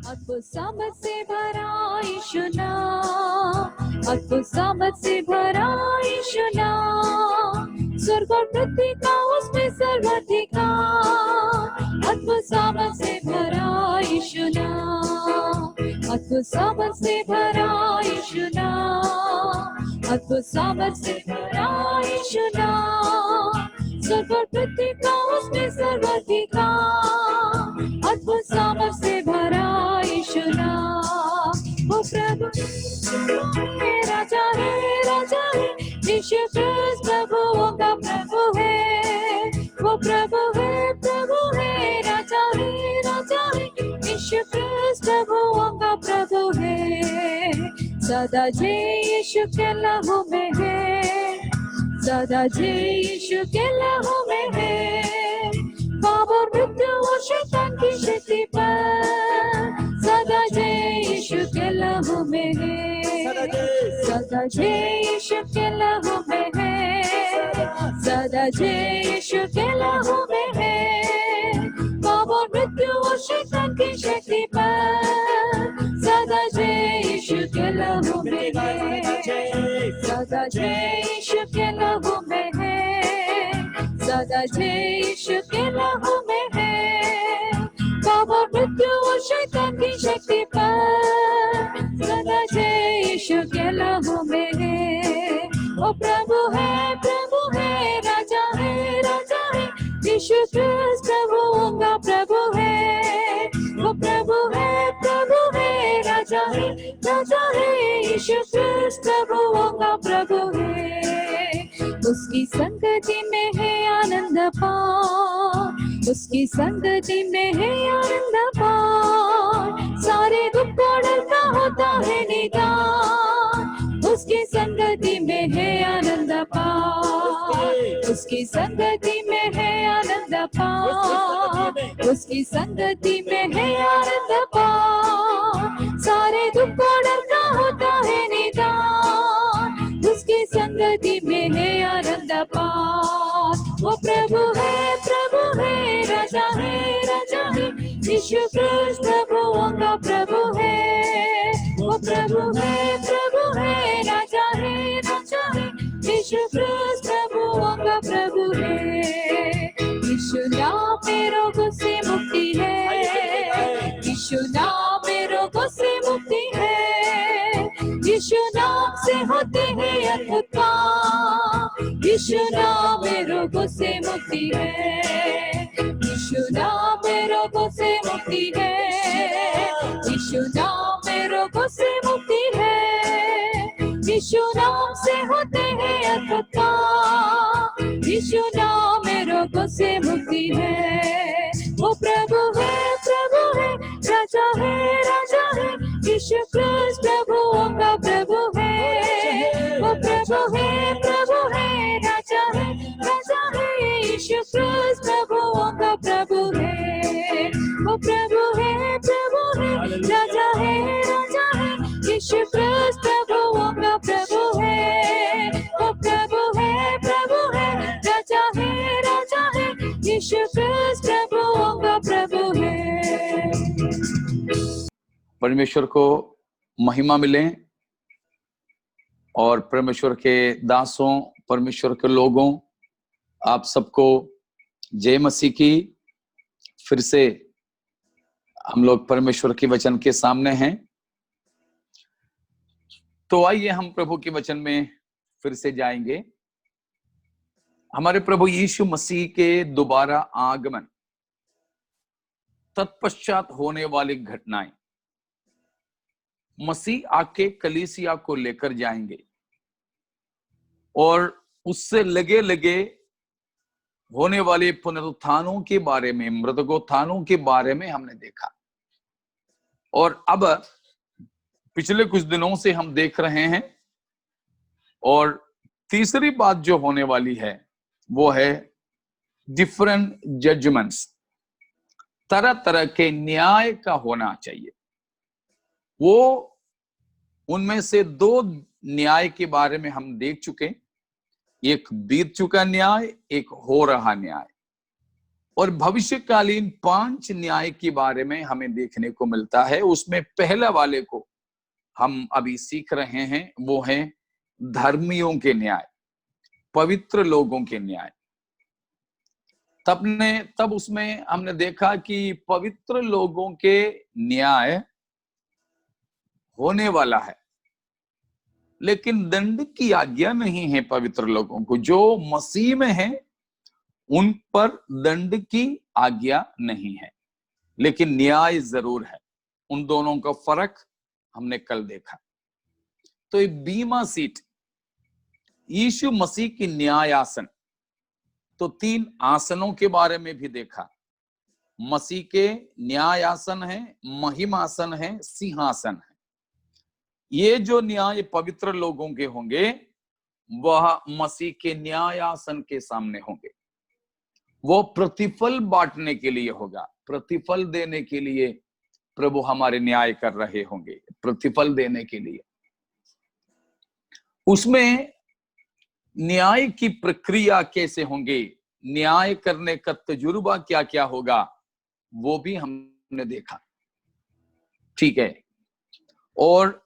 अद्भुत सामर्थ से भरा यीशु नाम, अद्भुत सामर्थ से भरा यीशु नाम, स्वर्ग और पृथ्वी का उसमें सर्वाधिकार। अद्भुत सामर्थ से भरा यीशु नाम, अद्भुत सामर्थ से भरा यीशु नाम, अद्भुत सामर्थ से भरा यीशु नाम, स्वर्ग और पृथ्वी का उसमें सर्वाधिकार। अद्भुत सामर्थ से भरा यीशु नाम। वो प्रभु है, राजा है, राजा है, यीशु क्रिस्त प्रभुओं का प्रभु है। वो प्रभु है, राजा है, राजा है, यीशु क्रिस्त प्रभुओं का प्रभु है। सदा जय यीशु के लहू में है, सदा जय यीशु के लहू में है। पाप और मृत्यु और शैतान की शक्ति पर सदा जय यीशु के लहू में है, सदा जय यीशु के लहू में है, सदा जय यीशु के लहू में है। पाप और मृत्यु और शैतान की शक्ति पर सदा जय यीशु के लहू में है, सदा जय यीशु के लहू में है, सदा जय यीशु के लहू में है। पाप और मृत्यु और शैतान की शक्ति पर सदा जय यीशु के लहू में है। वो प्रभु है, राजा है, राजा है, यीशु क्रिस्त प्रभुओं का प्रभु है। वो प्रभु है, राजा है, राजा है, यीशु क्रिस्त प्रभुओं का प्रभु है। उसकी संगति में है आनंद पार, उसकी संगति में है आनंद पार, सारे दुख को डर का होता है निदान। उसकी संगति में है आनंद पार, उसकी संगति में है आनंद पार, उसकी संगति में है आनंद पार, सारे दुख को डर का होता है निदान। उसकी संगति में है आनंद पार। वो प्रभु है, राजा है, राजा है, यीशु क्रिस्त प्रभुओं का प्रभु है। वो प्रभु है, राजा है, राजा है, यीशु क्रिस्त प्रभुओं का प्रभु है। यीशु नाम में रोगों से मुक्ति है, यीशु नाम में रोगों से मुक्ति है, यीशु नाम से होते हैं अद्भुत काम, यीशु नाम में रोगों से मुक्ति है, यीशु नाम में रोगों से मुक्ति है, यीशु नाम में रोगों से मुक्ति है, यीशु नाम से होते हैं अद्भुत काम, यीशु नाम में रोगों से मुक्ति है। वो प्रभु है, राजा है, राजा है, यीशु क्रिस्त प्रभुओं का प्रभु है। वो प्रभु है, राजा है, राजा है, यीशु क्रिस्त प्रभुओं का प्रभु है। वो प्रभु है, राजा है, राजा है, यीशु क्रिस्त प्रभुओं का प्रभु है। वो प्रभु है, राजा है, राजा है, यीशु क्रिस्त प्रभुओं का प्रभु है। परमेश्वर को महिमा मिले और परमेश्वर के दासों, परमेश्वर के लोगों, आप सबको जय मसीह की। फिर से हम लोग परमेश्वर के वचन के सामने हैं, तो आइए हम प्रभु के वचन में फिर से जाएंगे। हमारे प्रभु यीशु मसीह के दोबारा आगमन, तत्पश्चात होने वाली घटनाएं, मसीह आके कलीसिया को लेकर जाएंगे और उससे लगे लगे होने वाले पुनरुत्थानों के बारे में, मृतकोत्थानों के बारे में हमने देखा। और अब पिछले कुछ दिनों से हम देख रहे हैं, और तीसरी बात जो होने वाली है वो है डिफरेंट जजमेंट्स, तरह तरह के न्याय का होना चाहिए। वो उनमें से दो न्याय के बारे में हम देख चुके, एक बीत चुका न्याय, एक हो रहा न्याय। और भविष्यकालीन 5 न्याय के बारे में हमें देखने को मिलता है। उसमें पहला वाले को हम अभी सीख रहे हैं, वो है धर्मियों के न्याय, पवित्र लोगों के न्याय। तब उसमें हमने देखा कि पवित्र लोगों के न्याय होने वाला है, लेकिन दंड की आज्ञा नहीं है पवित्र लोगों को। जो मसीह में है उन पर दंड की आज्ञा नहीं है, लेकिन न्याय जरूर है। उन दोनों का फर्क हमने कल देखा। तो ये बीमा सीट, यीशु मसीह की न्याय आसन, तो 3 आसनों के बारे में भी देखा। मसीह के न्याय आसन है, महिमासन है, सिंहासन है। ये जो न्याय पवित्र लोगों के होंगे वह मसीह के न्याय आसन के सामने होंगे। वो प्रतिफल बांटने के लिए होगा, प्रतिफल देने के लिए प्रभु हमारे न्याय कर रहे होंगे, प्रतिफल देने के लिए। उसमें न्याय की प्रक्रिया कैसे होंगे, न्याय करने का तजुर्बा क्या क्या होगा, वो भी हमने देखा। ठीक है। और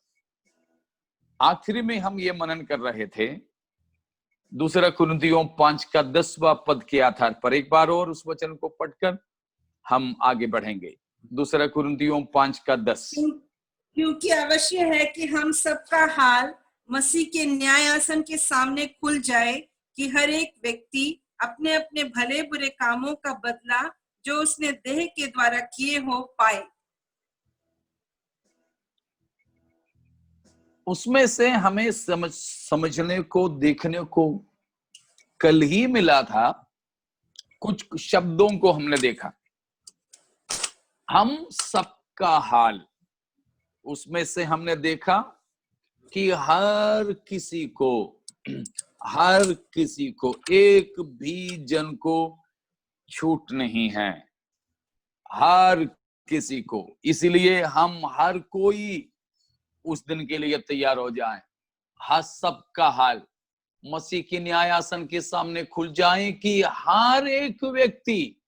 आखिरी में हम ये मनन कर रहे थे 2 कुरिन्थियों 5 का 10वां पद के आधार पर। एक बार और उस वचन को पढ़कर हम आगे बढ़ेंगे। 2 कुरिन्थियों 5 का 10। क्योंकि अवश्य है कि हम सबका हाल मसीह के न्याय आसन के सामने खुल जाए, कि हर एक व्यक्ति अपने अपने भले बुरे कामों का बदला जो उसने देह के द्वारा किए हो पाए। उसमें से हमें समझने को, देखने को कल ही मिला था। कुछ शब्दों को हमने देखा, हम सबका हाल। उसमें से हमने देखा कि हर किसी को एक भी जन को छूट नहीं है, हर किसी को। इसलिए हम हर कोई उस दिन के लिए तैयार हो जाए। हर सबका हाल मसीह के न्याय आसन के सामने खुल जाए, कि हर एक व्यक्ति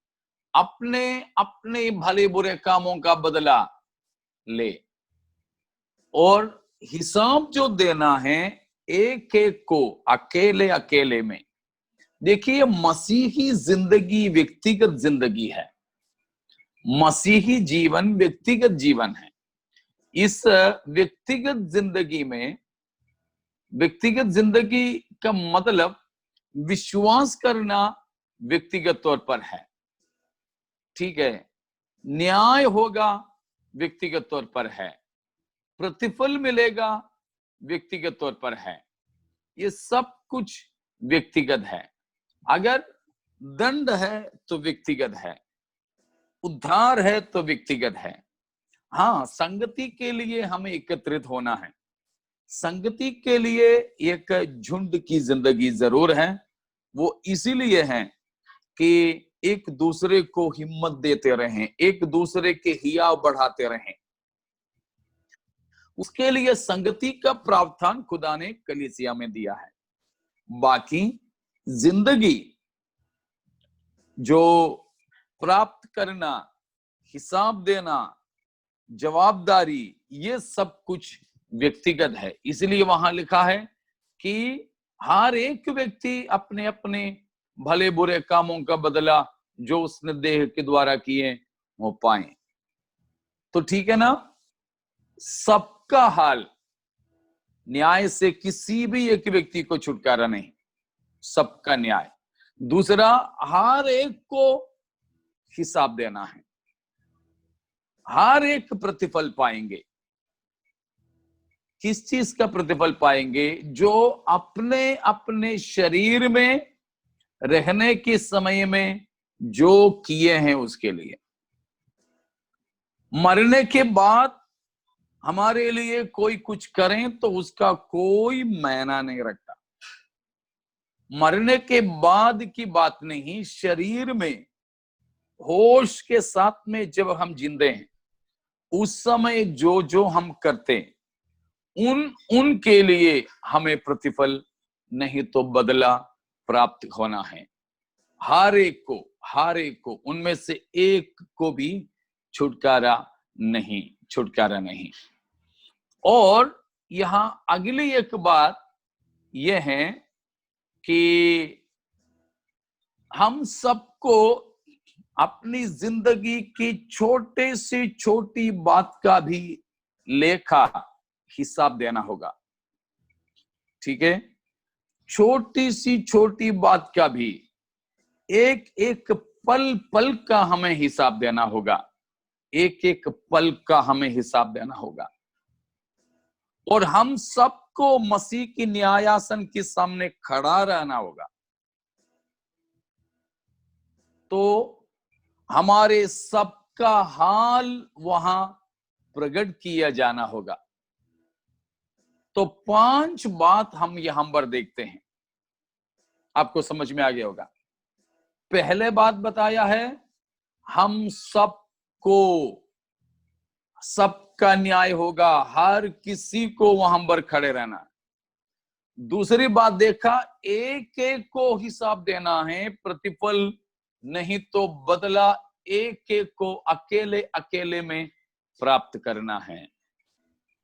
अपने अपने भले बुरे कामों का बदला ले, और हिसाब जो देना है एक एक को अकेले अकेले में। देखिए, मसीही जिंदगी व्यक्तिगत जिंदगी है, मसीही जीवन व्यक्तिगत जीवन है। इस व्यक्तिगत जिंदगी में, व्यक्तिगत जिंदगी का मतलब विश्वास करना व्यक्तिगत तौर पर है। ठीक है। न्याय होगा व्यक्तिगत तौर पर है, प्रतिफल मिलेगा व्यक्तिगत तौर पर है। ये सब कुछ व्यक्तिगत है। अगर दंड है तो व्यक्तिगत है, उद्धार है तो व्यक्तिगत है। हाँ, संगति के लिए हमें एकत्रित होना है, संगति के लिए एक झुंड की जिंदगी जरूर है। वो इसीलिए है कि एक दूसरे को हिम्मत देते रहें, एक दूसरे के हियाव बढ़ाते रहें। उसके लिए संगति का प्रावधान खुदा ने कलीसिया में दिया है। बाकी जिंदगी जो प्राप्त करना, हिसाब देना, जवाबदारी, ये सब कुछ व्यक्तिगत है। इसलिए वहां लिखा है कि हर एक व्यक्ति अपने अपने भले बुरे कामों का बदला जो उसने देह के द्वारा किए वो पाए। तो ठीक है ना, सबका हाल, न्याय से किसी भी एक व्यक्ति को छुटकारा नहीं, सबका न्याय। दूसरा, हर एक को हिसाब देना है, हर एक प्रतिफल पाएंगे। किस चीज का प्रतिफल पाएंगे? जो अपने अपने शरीर में रहने के समय में जो किए हैं उसके लिए। मरने के बाद हमारे लिए कोई कुछ करें तो उसका कोई मायना नहीं रखता। मरने के बाद की बात नहीं, शरीर में होश के साथ में जब हम जिंदे हैं उस समय जो जो हम करते हैं उनके लिए हमें प्रतिफल नहीं तो बदला प्राप्त होना है। हर एक को, हर एक को, उनमें से एक को भी छुटकारा नहीं। और यहां अगली एक बात यह है कि हम सबको अपनी जिंदगी की छोटे से छोटी बात का भी लेखा हिसाब देना होगा। ठीक है, छोटी सी छोटी बात का भी, एक एक पल पल का हमें हिसाब देना होगा, एक एक पल का हमें हिसाब देना होगा। और हम सबको मसीह की न्यायासन के सामने खड़ा रहना होगा। तो हमारे सबका हाल वहां प्रकट किया जाना होगा। तो 5 बात हम यहां पर देखते हैं, आपको समझ में आ गया होगा। पहले बात बताया है, हम सबको, सबका न्याय होगा, हर किसी को वहां पर खड़े रहना। दूसरी बात देखा, एक एक को हिसाब देना है, प्रतिफल नहीं तो बदला एक एक को अकेले अकेले में प्राप्त करना है।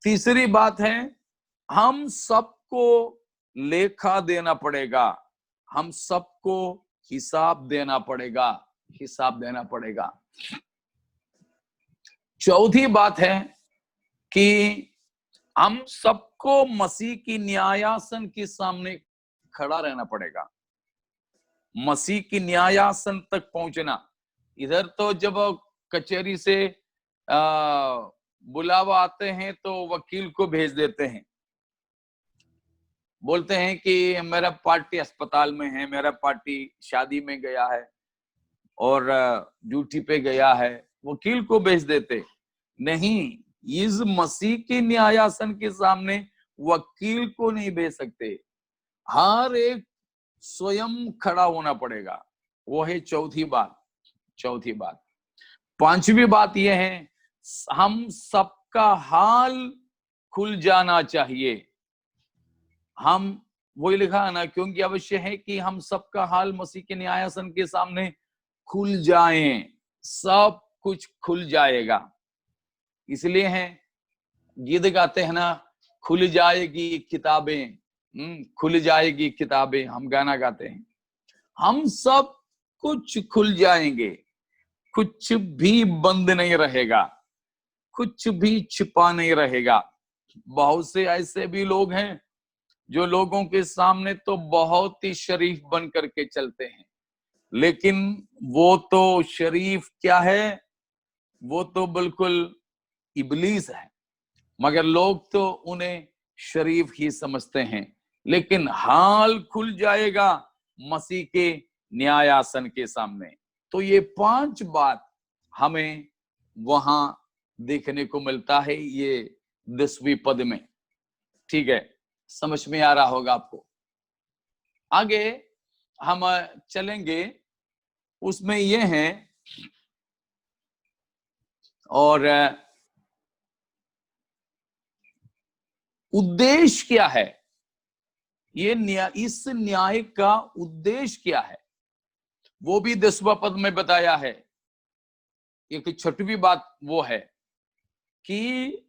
तीसरी बात है, हम सबको लेखा देना पड़ेगा, हम सबको हिसाब देना पड़ेगा। चौथी बात है कि हम सबको मसीह की न्यायासन के सामने खड़ा रहना पड़ेगा। मसीह की न्यायासन तक पहुंचना, इधर तो जब कचहरी से बुलावा आते हैं तो वकील को भेज देते हैं, बोलते हैं कि मेरा पार्टी अस्पताल में है, मेरा पार्टी शादी में गया है और ड्यूटी पे गया है, वकील को भेज देते। नहीं, इस मसीह के न्यायासन के सामने वकील को नहीं भेज सकते, हर एक स्वयं खड़ा होना पड़ेगा। वो है चौथी बात। पांचवी बात यह है, हम सबका हाल खुल जाना चाहिए। हम वही लिखा है ना, क्योंकि अवश्य है कि हम सबका हाल मसीह के न्यायासन के सामने खुल जाए, सब कुछ खुल जाएगा। इसलिए है गीत गाते हैं ना, खुल जाएगी किताबें, खुल जाएगी किताबें, हम गाना गाते हैं। हम सब कुछ खुल जाएंगे, कुछ भी बंद नहीं रहेगा, कुछ भी छिपा नहीं रहेगा। बहुत से ऐसे भी लोग हैं जो लोगों के सामने तो बहुत ही शरीफ बन करके चलते हैं, लेकिन वो तो शरीफ क्या है, वो तो बिल्कुल इबलीस है। मगर लोग तो उन्हें शरीफ ही समझते हैं। लेकिन हाल खुल जाएगा मसीह के न्यायासन के सामने। तो ये 5 बात हमें वहां देखने को मिलता है, ये 10वीं पद में। ठीक है, समझ में आ रहा होगा आपको। आगे हम चलेंगे, उसमें ये है, और उद्देश्य क्या है, ये इस न्याय का उद्देश्य क्या है, वो भी 10वां पद में बताया है। एक 6वीं बात वो है कि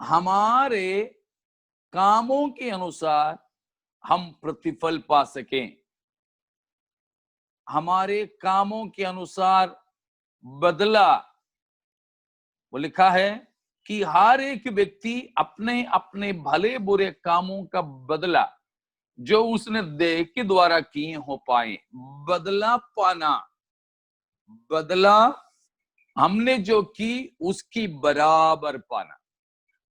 हमारे कामों के अनुसार हम प्रतिफल पा सकें, हमारे कामों के अनुसार बदला। वो लिखा है कि हर एक व्यक्ति अपने अपने भले बुरे कामों का बदला जो उसने देह के द्वारा किए हो पाए। बदला पाना, बदला हमने जो की उसकी बराबर पाना।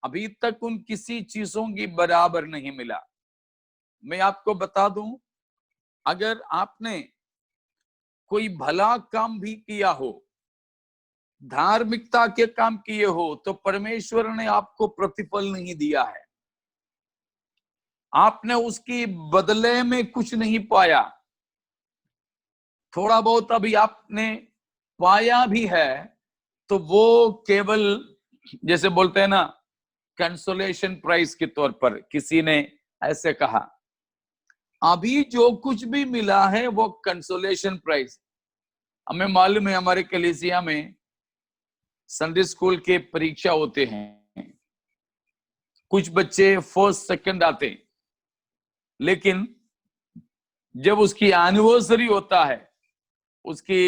अभी तक उन किसी चीजों की बराबर नहीं मिला। मैं आपको बता दूं, अगर आपने कोई भला काम भी किया हो, धार्मिकता के काम किए हो, तो परमेश्वर ने आपको प्रतिफल नहीं दिया है, आपने उसकी बदले में कुछ नहीं पाया। थोड़ा बहुत अभी आपने पाया भी है तो वो केवल, जैसे बोलते हैं ना, कंसोलेशन प्राइज के तौर पर। किसी ने ऐसे कहा, अभी जो कुछ भी मिला है वो कंसोलेशन प्राइज, हमें मालूम है हमारे कलीसिया में संडे स्कूल के परीक्षा होते हैं, कुछ बच्चे फर्स्ट सेकंड आते हैं, लेकिन जब उसकी एनिवर्सरी होता है, उसकी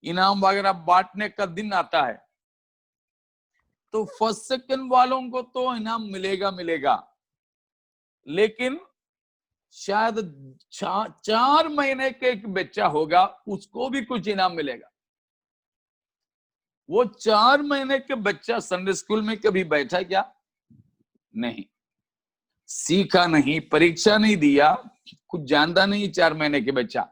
इनाम वगैरह बांटने का दिन आता है, तो फर्स्ट सेकंड वालों को तो इनाम मिलेगा, लेकिन शायद 4 महीने के एक बच्चा होगा, उसको भी कुछ इनाम मिलेगा। वो 4 महीने के बच्चा संडे स्कूल में कभी बैठा क्या? नहीं, सीखा नहीं, परीक्षा नहीं दिया, कुछ जानता नहीं। 4 महीने के बच्चा,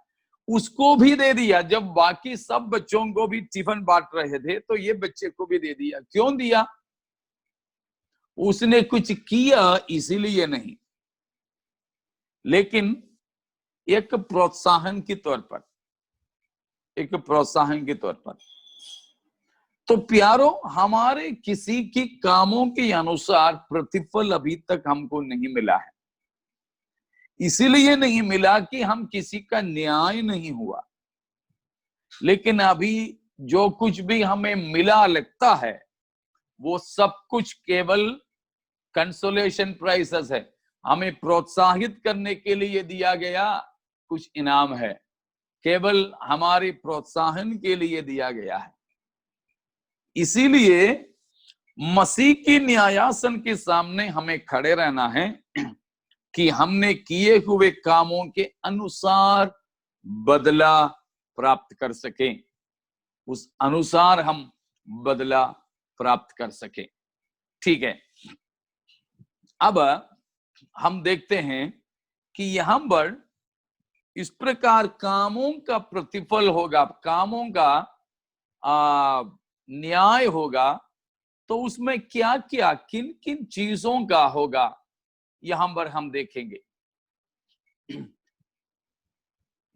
उसको भी दे दिया। जब बाकी सब बच्चों को भी टिफिन बांट रहे थे, तो ये बच्चे को भी दे दिया। क्यों दिया? उसने कुछ किया इसीलिए नहीं, लेकिन एक प्रोत्साहन के तौर पर, एक प्रोत्साहन के तौर पर। तो प्यारो, हमारे किसी की कामों के अनुसार प्रतिफल अभी तक हमको नहीं मिला है। इसीलिए नहीं मिला कि हम किसी का न्याय नहीं हुआ, लेकिन अभी जो कुछ भी हमें मिला लगता है, वो सब कुछ केवल कंसोलेशन प्राइसेस है। हमें प्रोत्साहित करने के लिए दिया गया कुछ इनाम है, केवल हमारे प्रोत्साहन के लिए दिया गया है। इसीलिए मसीह की न्यायासन के सामने हमें खड़े रहना है कि हमने किए हुए कामों के अनुसार बदला प्राप्त कर सकें, उस अनुसार हम बदला प्राप्त कर सकें। ठीक है, अब हम देखते हैं कि यहां पर इस प्रकार कामों का प्रतिफल होगा, कामों का न्याय होगा, तो उसमें क्या क्या, किन किन चीजों का होगा, यहां पर हम देखेंगे।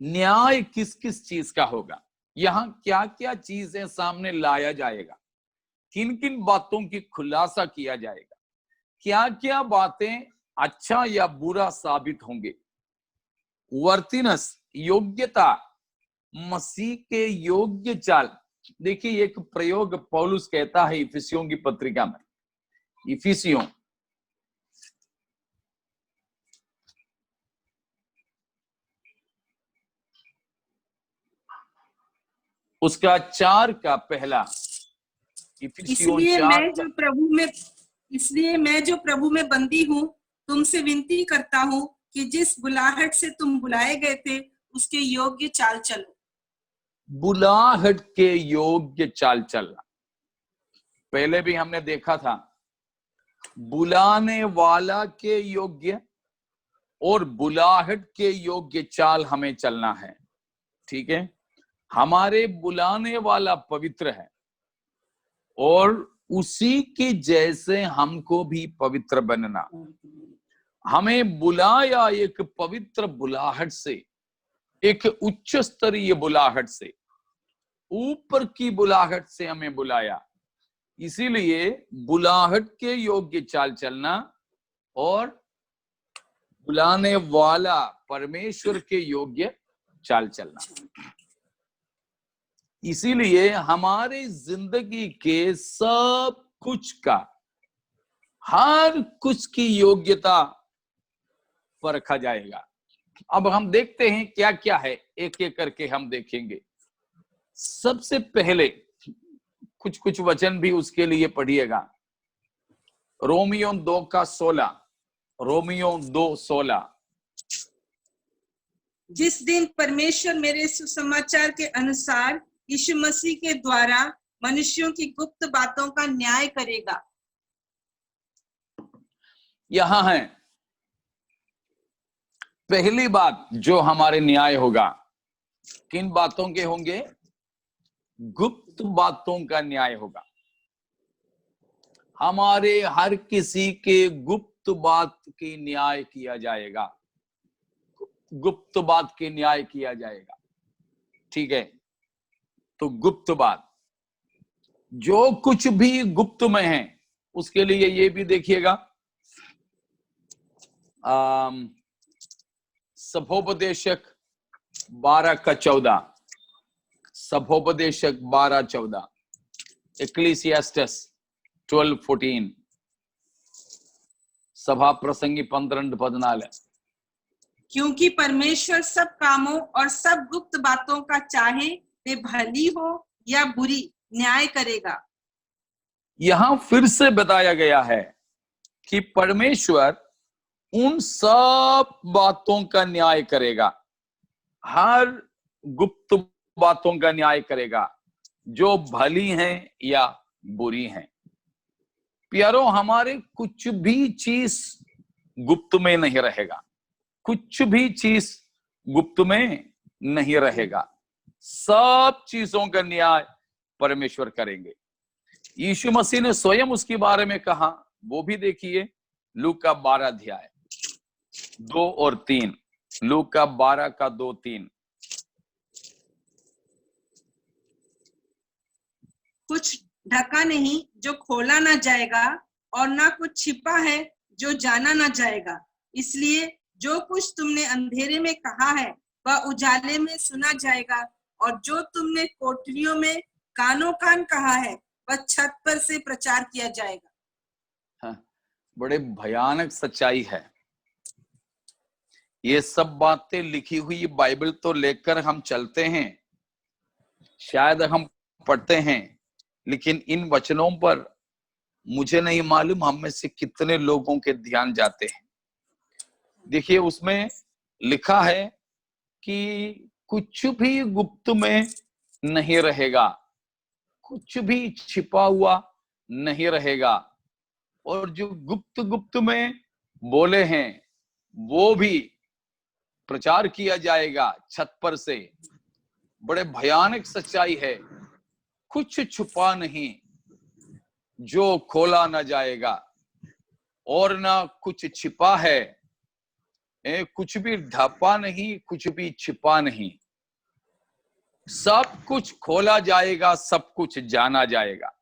न्याय किस किस चीज का होगा, यहां क्या क्या चीजें सामने लाया जाएगा, किन किन बातों की खुलासा किया जाएगा, क्या क्या बातें अच्छा या बुरा साबित होंगे। वर्तिनस, योग्यता, मसीह के योग्य चाल। देखिए, एक प्रयोग पौलुस कहता है इफिसियों की पत्रिका में, इफिसियों उसका 4 का पहला, इफिसियों 4। इसलिए मैं जो प्रभु में बंदी हूँ, तुमसे विनती करता हूँ कि जिस बुलाहट से तुम बुलाए गए थे, उसके योग्य चाल चलो। बुलाहट के योग्य चाल चलना, पहले भी हमने देखा था, बुलाने वाला के योग्य और बुलाहट के योग्य चाल हमें चलना है। ठीक है, हमारे बुलाने वाला पवित्र है और उसी के जैसे हमको भी पवित्र बनना। हमें बुलाया एक पवित्र बुलाहट से, एक उच्च स्तरीय बुलाहट से, ऊपर की बुलाहट से हमें बुलाया। इसीलिए बुलाहट के योग्य चाल चलना और बुलाने वाला परमेश्वर के योग्य चाल चलना। इसीलिए हमारे जिंदगी के सब कुछ का, हर कुछ की योग्यता परखा जाएगा। अब हम देखते हैं क्या क्या है, एक एक करके हम देखेंगे। सबसे पहले कुछ कुछ वचन भी उसके लिए पढ़िएगा। रोमियो 2 का 16, रोमियो 2:16। जिस दिन परमेश्वर मेरे सुसमाचार के अनुसार यीशु मसीह के द्वारा मनुष्यों की गुप्त बातों का न्याय करेगा। यहां है पहली बात जो हमारे न्याय होगा। किन बातों के होंगे? गुप्त बातों का न्याय होगा। हमारे हर किसी के गुप्त बात की न्याय किया जाएगा, गुप्त बात की न्याय किया जाएगा। ठीक है, तो गुप्त बात, जो कुछ भी गुप्त में है, उसके लिए ये भी देखिएगा, सभोपदेशक 12 का 14। सभोपदेशक 12:14, Ecclesiastes 12:14, सभा प्रसंगी 12:14। क्योंकि परमेश्वर सब कामों और सब गुप्त बातों का चाहे वे भली हो या बुरी न्याय करेगा। यहां फिर से बताया गया है कि परमेश्वर उन सब बातों का न्याय करेगा, हर गुप्त बातों का न्याय करेगा, जो भली हैं या बुरी हैं। प्यारो, हमारे कुछ भी चीज गुप्त में नहीं रहेगा, कुछ भी चीज गुप्त में नहीं रहेगा, सब चीजों का न्याय परमेश्वर करेंगे। यीशु मसीह ने स्वयं उसके बारे में कहा, वो भी देखिए लूका 12:2 और 3, लूका 12:2-3। कुछ ढका नहीं जो खोला ना जाएगा, और ना कुछ छिपा है जो जाना ना जाएगा। इसलिए जो कुछ तुमने अंधेरे में कहा है वह उजाले में सुना जाएगा, और जो तुमने कोठरियों में कानों कान कहा है वह छत पर से प्रचार किया जाएगा। हाँ, बड़े भयानक सच्चाई है। ये सब बातें लिखी हुई बाइबल तो लेकर हम चलते हैं, शायद हम पढ़ते हैं, लेकिन इन वचनों पर मुझे नहीं मालूम हम में से कितने लोगों के ध्यान जाते हैं। देखिए, उसमें लिखा है कि कुछ भी गुप्त में नहीं रहेगा, कुछ भी छिपा हुआ नहीं रहेगा, और जो गुप्त गुप्त में बोले हैं वो भी प्रचार किया जाएगा छत पर से। बड़े भयानक सच्चाई है, कुछ छुपा नहीं जो खोला ना जाएगा, और ना कुछ छिपा है, कुछ भी ढपा नहीं, कुछ भी छिपा नहीं, सब कुछ खोला जाएगा, सब कुछ जाना जाएगा।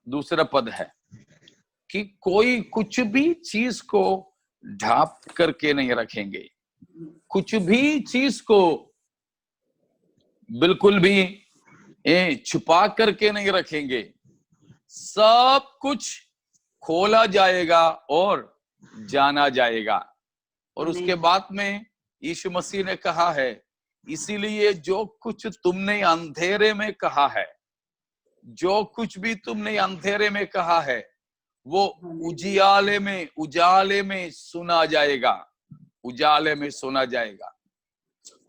दूसरा पद है कि कोई कुछ भी चीज को ढाप करके नहीं रखेंगे, कुछ भी चीज को बिल्कुल भी छुपा करके नहीं रखेंगे, सब कुछ खोला जाएगा और जाना जाएगा। और उसके बाद में यीशु मसीह ने कहा है, इसीलिए जो कुछ तुमने अंधेरे में कहा है, जो कुछ भी तुमने अंधेरे में कहा है वो उजाले में सुना जाएगा, उजाले में सुना जाएगा।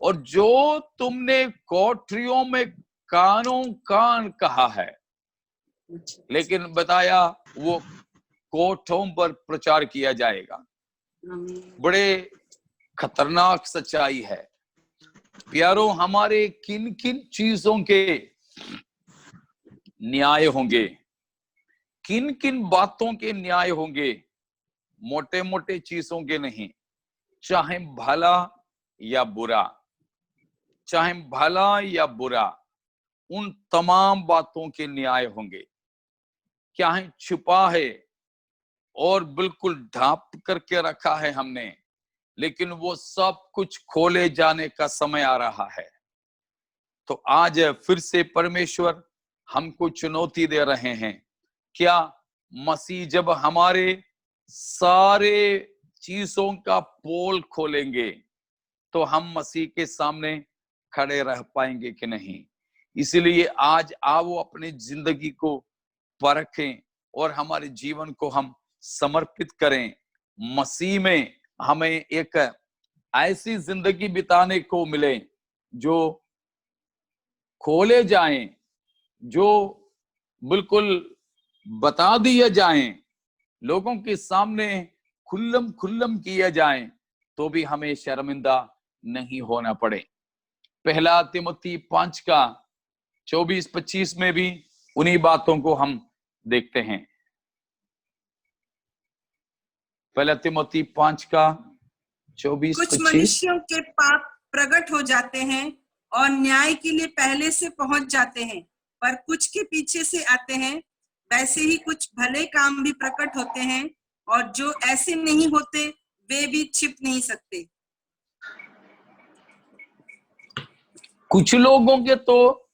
और जो तुमने कोठरियों में कानों कान कहा है, लेकिन बताया वो कोठों पर प्रचार किया जाएगा। बड़े खतरनाक सच्चाई है प्यारो। हमारे किन किन चीजों के न्याय होंगे, किन किन बातों के न्याय होंगे, मोटे मोटे चीजों के नहीं, चाहे भला या बुरा, चाहे भला या बुरा, उन तमाम बातों के न्याय होंगे। क्या है छुपा है और बिल्कुल ढांप करके रखा है हमने, लेकिन वो सब कुछ खोले जाने का समय आ रहा है। तो आज फिर से परमेश्वर हमको चुनौती दे रहे हैं, क्या मसीह जब हमारे सारे चीजों का पोल खोलेंगे तो हम मसीह के सामने खड़े रह पाएंगे कि नहीं। इसलिए आज आओ अपनी जिंदगी को परखें और हमारे जीवन को हम समर्पित करें मसीह में। हमें एक ऐसी जिंदगी बिताने को मिले जो खोले जाएं, जो बिल्कुल बता दिए जाएं, लोगों के सामने खुल्लम खुल्लम किए जाएं, तो भी हमें शर्मिंदा नहीं होना पड़े। पहला तिमोथी 5:24-25 में भी उन्हीं बातों को हम देखते हैं। पहला तिमोथी 5:24-25। कुछ मनुष्यों के पाप प्रकट हो जाते हैं और न्याय के लिए पहले से पहुंच जाते हैं, पर कुछ के पीछे से आते हैं। वैसे ही कुछ भले काम भी प्रकट होते हैं, और जो ऐसे नहीं होते वे भी छिप नहीं सकते। कुछ लोगों के तो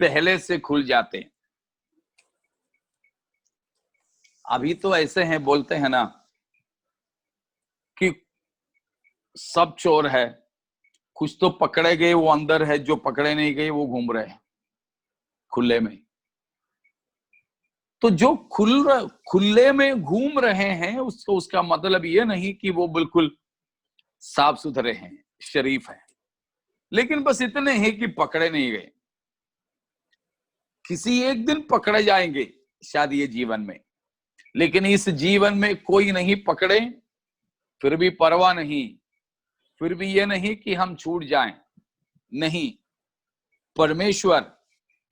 पहले से खुल जाते हैं। अभी तो ऐसे हैं, बोलते हैं ना कि सब चोर है, कुछ तो पकड़े गए वो अंदर है, जो पकड़े नहीं गए वो घूम रहे हैं खुले में। तो जो खुले में घूम रहे हैं उसको, उसका मतलब ये नहीं कि वो बिल्कुल साफ सुथरे हैं, शरीफ हैं, लेकिन बस इतने हैं कि पकड़े नहीं गए। किसी एक दिन पकड़े जाएंगे शायद ये जीवन में, लेकिन इस जीवन में कोई नहीं पकड़े फिर भी परवाह नहीं, फिर भी ये नहीं कि हम छूट जाएं। नहीं, परमेश्वर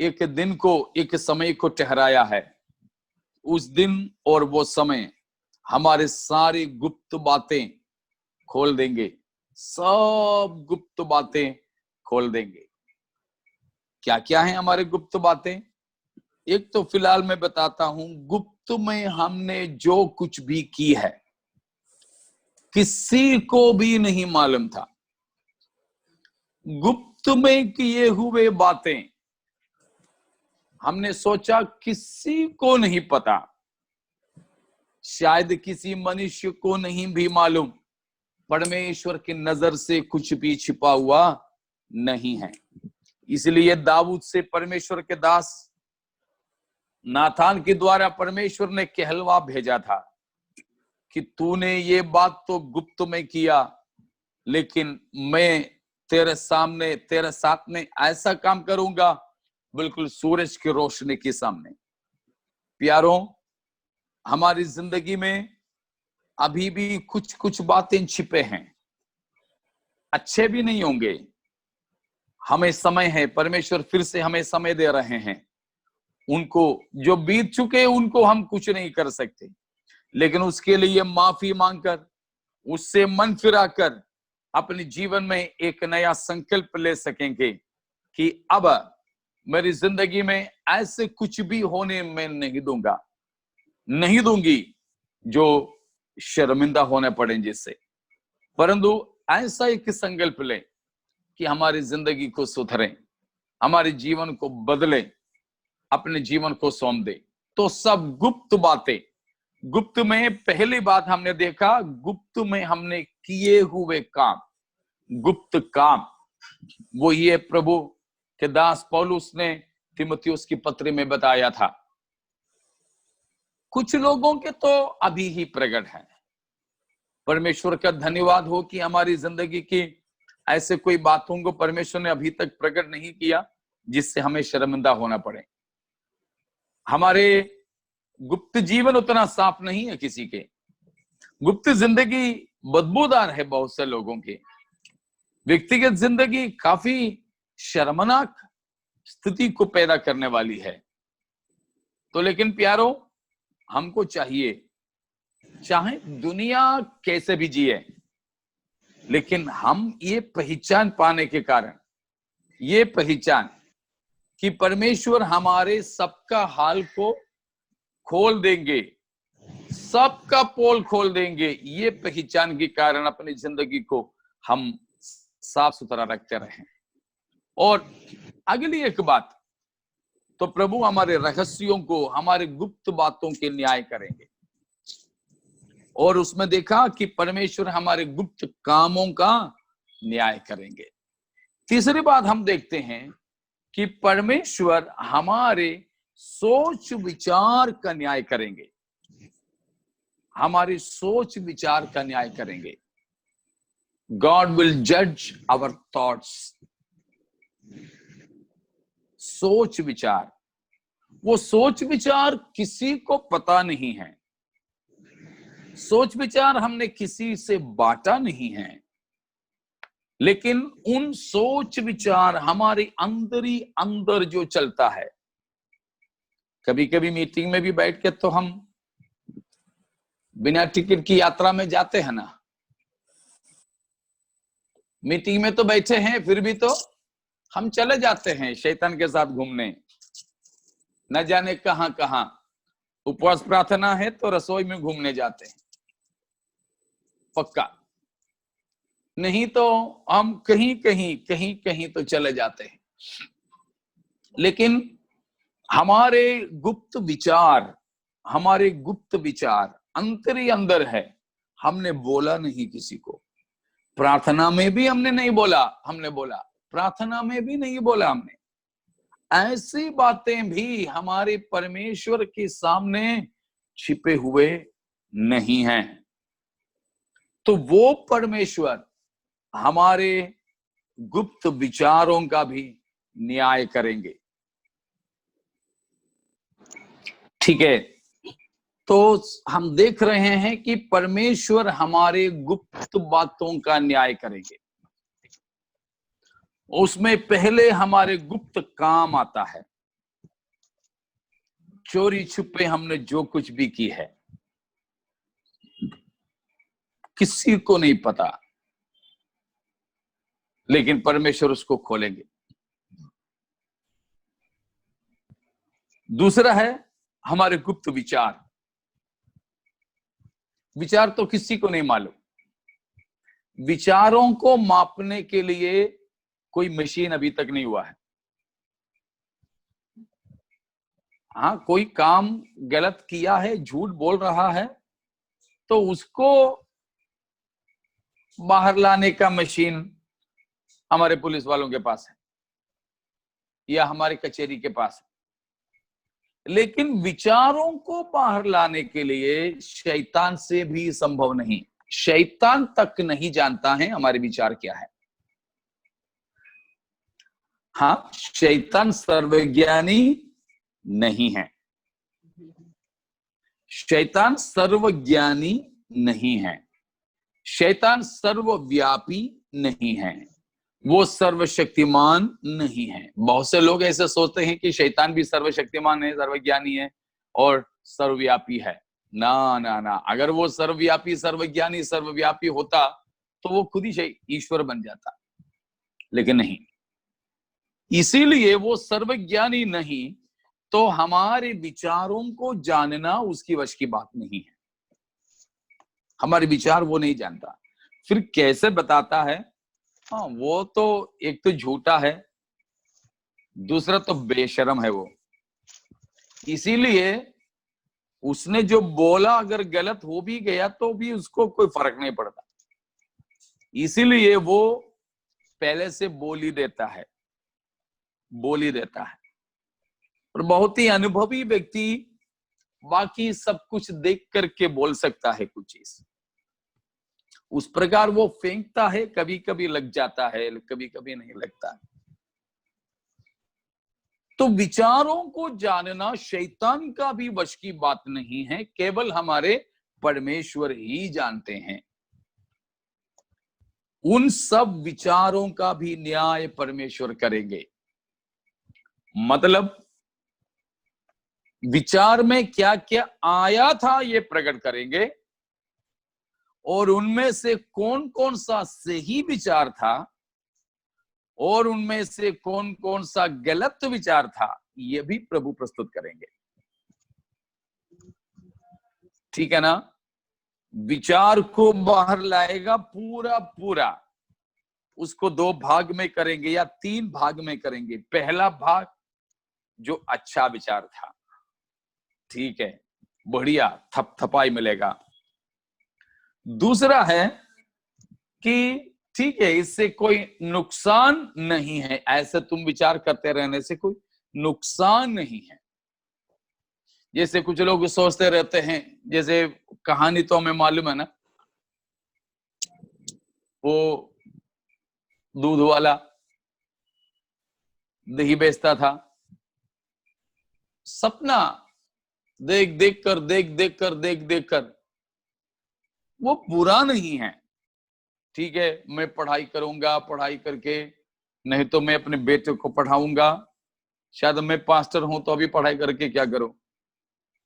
एक दिन को, एक समय को ठहराया है। उस दिन और वो समय हमारे सारी गुप्त बातें खोल देंगे, सब गुप्त बातें खोल देंगे। क्या क्या है हमारे गुप्त बातें? एक तो फिलहाल मैं बताता हूं, गुप्त में हमने जो कुछ भी की है किसी को भी नहीं मालूम था। गुप्त में किए हुए बातें हमने सोचा किसी को नहीं पता, शायद किसी मनुष्य को नहीं भी मालूम। परमेश्वर की नजर से कुछ भी छिपा हुआ नहीं है। इसलिए दाऊद से परमेश्वर के दास नाथान के द्वारा परमेश्वर ने कहलवा भेजा था कि तूने ये बात तो गुप्त में किया, लेकिन मैं तेरे सामने, तेरे साथ में ऐसा काम करूंगा बिल्कुल सूरज की रोशनी के सामने। प्यारों, हमारी जिंदगी में अभी भी कुछ कुछ बातें छिपे हैं, अच्छे भी नहीं होंगे। हमें समय है, परमेश्वर फिर से हमें समय दे रहे हैं। उनको जो बीत चुके उनको हम कुछ नहीं कर सकते, लेकिन उसके लिए माफी मांगकर, उससे मन फिराकर अपने जीवन में एक नया संकल्प ले सकेंगे कि अब मेरी जिंदगी में ऐसे कुछ भी होने में नहीं दूंगा, नहीं दूंगी जो शर्मिंदा होने पड़े जिससे, परंतु ऐसा एक संकल्प ले कि हमारी जिंदगी को सुधरें, हमारे जीवन को बदलें, अपने जीवन को सौंप दे। तो सब गुप्त बातें, गुप्त में पहली बात हमने देखा, गुप्त में हमने किए हुए काम, गुप्त काम, वो ये प्रभु के दास पौलुस ने तीमुथियुस की पत्री में बताया था। कुछ लोगों के तो अभी ही प्रकट है। परमेश्वर का धन्यवाद हो कि हमारी जिंदगी की ऐसे कोई बातों को परमेश्वर ने अभी तक प्रकट नहीं किया जिससे हमें शर्मिंदा होना पड़े। हमारे गुप्त जीवन उतना साफ नहीं है किसी के। गुप्त जिंदगी बदबूदार है बहुत से लोगों की। व्यक्तिगत जिंदगी काफी शर्मनाक स्थिति को पैदा करने वाली है। तो लेकिन प्यारो, हमको चाहिए, चाहे दुनिया कैसे भी जिए, लेकिन हम ये पहचान पाने के कारण, ये पहचान कि परमेश्वर हमारे सबका हाल को खोल देंगे, सबका पोल खोल देंगे, ये पहचान के कारण अपनी जिंदगी को हम साफ सुथरा रखते रहें। और अगली एक बात, तो प्रभु हमारे रहस्यों को, हमारे गुप्त बातों के न्याय करेंगे। और उसमें देखा कि परमेश्वर हमारे गुप्त कामों का न्याय करेंगे। तीसरी बात हम देखते हैं कि परमेश्वर हमारे सोच विचार का न्याय करेंगे, हमारी सोच विचार का न्याय करेंगे। गॉड विल जज आवर थॉट्स। सोच विचार, वो सोच विचार किसी को पता नहीं है, सोच विचार हमने किसी से बांटा नहीं है, लेकिन उन सोच विचार हमारे अंदर ही अंदर जो चलता है। कभी कभी मीटिंग में भी बैठ के तो हम बिना टिकट की यात्रा में जाते हैं ना। मीटिंग में तो बैठे हैं, फिर भी तो हम चले जाते हैं शैतान के साथ घूमने, न जाने कहां कहां। उपवास प्रार्थना है तो रसोई में घूमने जाते हैं, पक्का। नहीं तो हम कहीं कहीं तो चले जाते हैं। लेकिन हमारे गुप्त विचार अंतर ही अंदर है, हमने बोला नहीं किसी को। प्रार्थना में भी हमने नहीं बोला, हमने बोला प्रार्थना में भी नहीं बोला हमने। ऐसी बातें भी हमारे परमेश्वर के सामने छिपे हुए नहीं हैं। तो वो परमेश्वर हमारे गुप्त विचारों का भी न्याय करेंगे। ठीक है, तो हम देख रहे हैं कि परमेश्वर हमारे गुप्त बातों का न्याय करेंगे। उसमें पहले हमारे गुप्त काम आता है। चोरी छुपे हमने जो कुछ भी की है, किसी को नहीं पता, लेकिन परमेश्वर उसको खोलेंगे। दूसरा है हमारे गुप्त विचार तो किसी को नहीं मालूम। विचारों को मापने के लिए कोई मशीन अभी तक नहीं हुआ है। हाँ, कोई काम गलत किया है, झूठ बोल रहा है, तो उसको बाहर लाने का मशीन हमारे पुलिस वालों के पास है या हमारी कचहरी के पास है। लेकिन विचारों को बाहर लाने के लिए शैतान से भी संभव नहीं। शैतान तक नहीं जानता है हमारे विचार क्या है। हाँ, शैतान सर्वज्ञानी नहीं है। शैतान सर्वज्ञानी नहीं है। शैतान सर्वव्यापी नहीं है। वो सर्वशक्तिमान नहीं है। बहुत से लोग ऐसे सोचते हैं कि शैतान भी सर्वशक्तिमान है, सर्वज्ञानी है और सर्वव्यापी है। ना ना ना, अगर वो सर्वव्यापी, सर्वज्ञानी, सर्वव्यापी होता तो वो खुद ही ईश्वर बन जाता, लेकिन नहीं। इसीलिए वो सर्वज्ञानी नहीं, तो हमारे विचारों को जानना उसकी वश की बात नहीं है। हमारे विचार वो नहीं जानता। फिर कैसे बताता है? हाँ, वो तो एक तो झूठा है, दूसरा तो बेशर्म है वो। इसीलिए उसने जो बोला अगर गलत हो भी गया तो भी उसको कोई फर्क नहीं पड़ता। इसीलिए वो पहले से बोल ही देता है। और बहुत ही अनुभवी व्यक्ति बाकी सब कुछ देख करके बोल सकता है कुछ चीज। उस प्रकार वो फेंकता है, कभी कभी लग जाता है, कभी कभी नहीं लगता। तो विचारों को जानना शैतान का भी वश की बात नहीं है, केवल हमारे परमेश्वर ही जानते हैं। उन सब विचारों का भी न्याय परमेश्वर करेंगे। मतलब विचार में क्या क्या आया था ये प्रकट करेंगे, और उनमें से कौन कौन सा सही विचार था और उनमें से कौन कौन सा गलत विचार था, ये भी प्रभु प्रस्तुत करेंगे। ठीक है ना? विचार को बाहर लाएगा पूरा, उसको 2 भाग में करेंगे या 3 भाग में करेंगे। पहला भाग जो अच्छा विचार था, ठीक है, बढ़िया, थपथपाई मिलेगा। दूसरा है कि ठीक है, इससे कोई नुकसान नहीं है, ऐसे तुम विचार करते रहने से कोई नुकसान नहीं है। जैसे कुछ लोग सोचते रहते हैं, जैसे कहानी तो हमें मालूम है ना, वो दूध वाला दही बेचता था। सपना देख कर वो बुरा नहीं है। ठीक है, मैं पढ़ाई करूंगा, पढ़ाई करके नहीं तो मैं अपने बेटे को पढ़ाऊंगा। शायद मैं पास्टर हूं तो अभी पढ़ाई करके क्या करूं,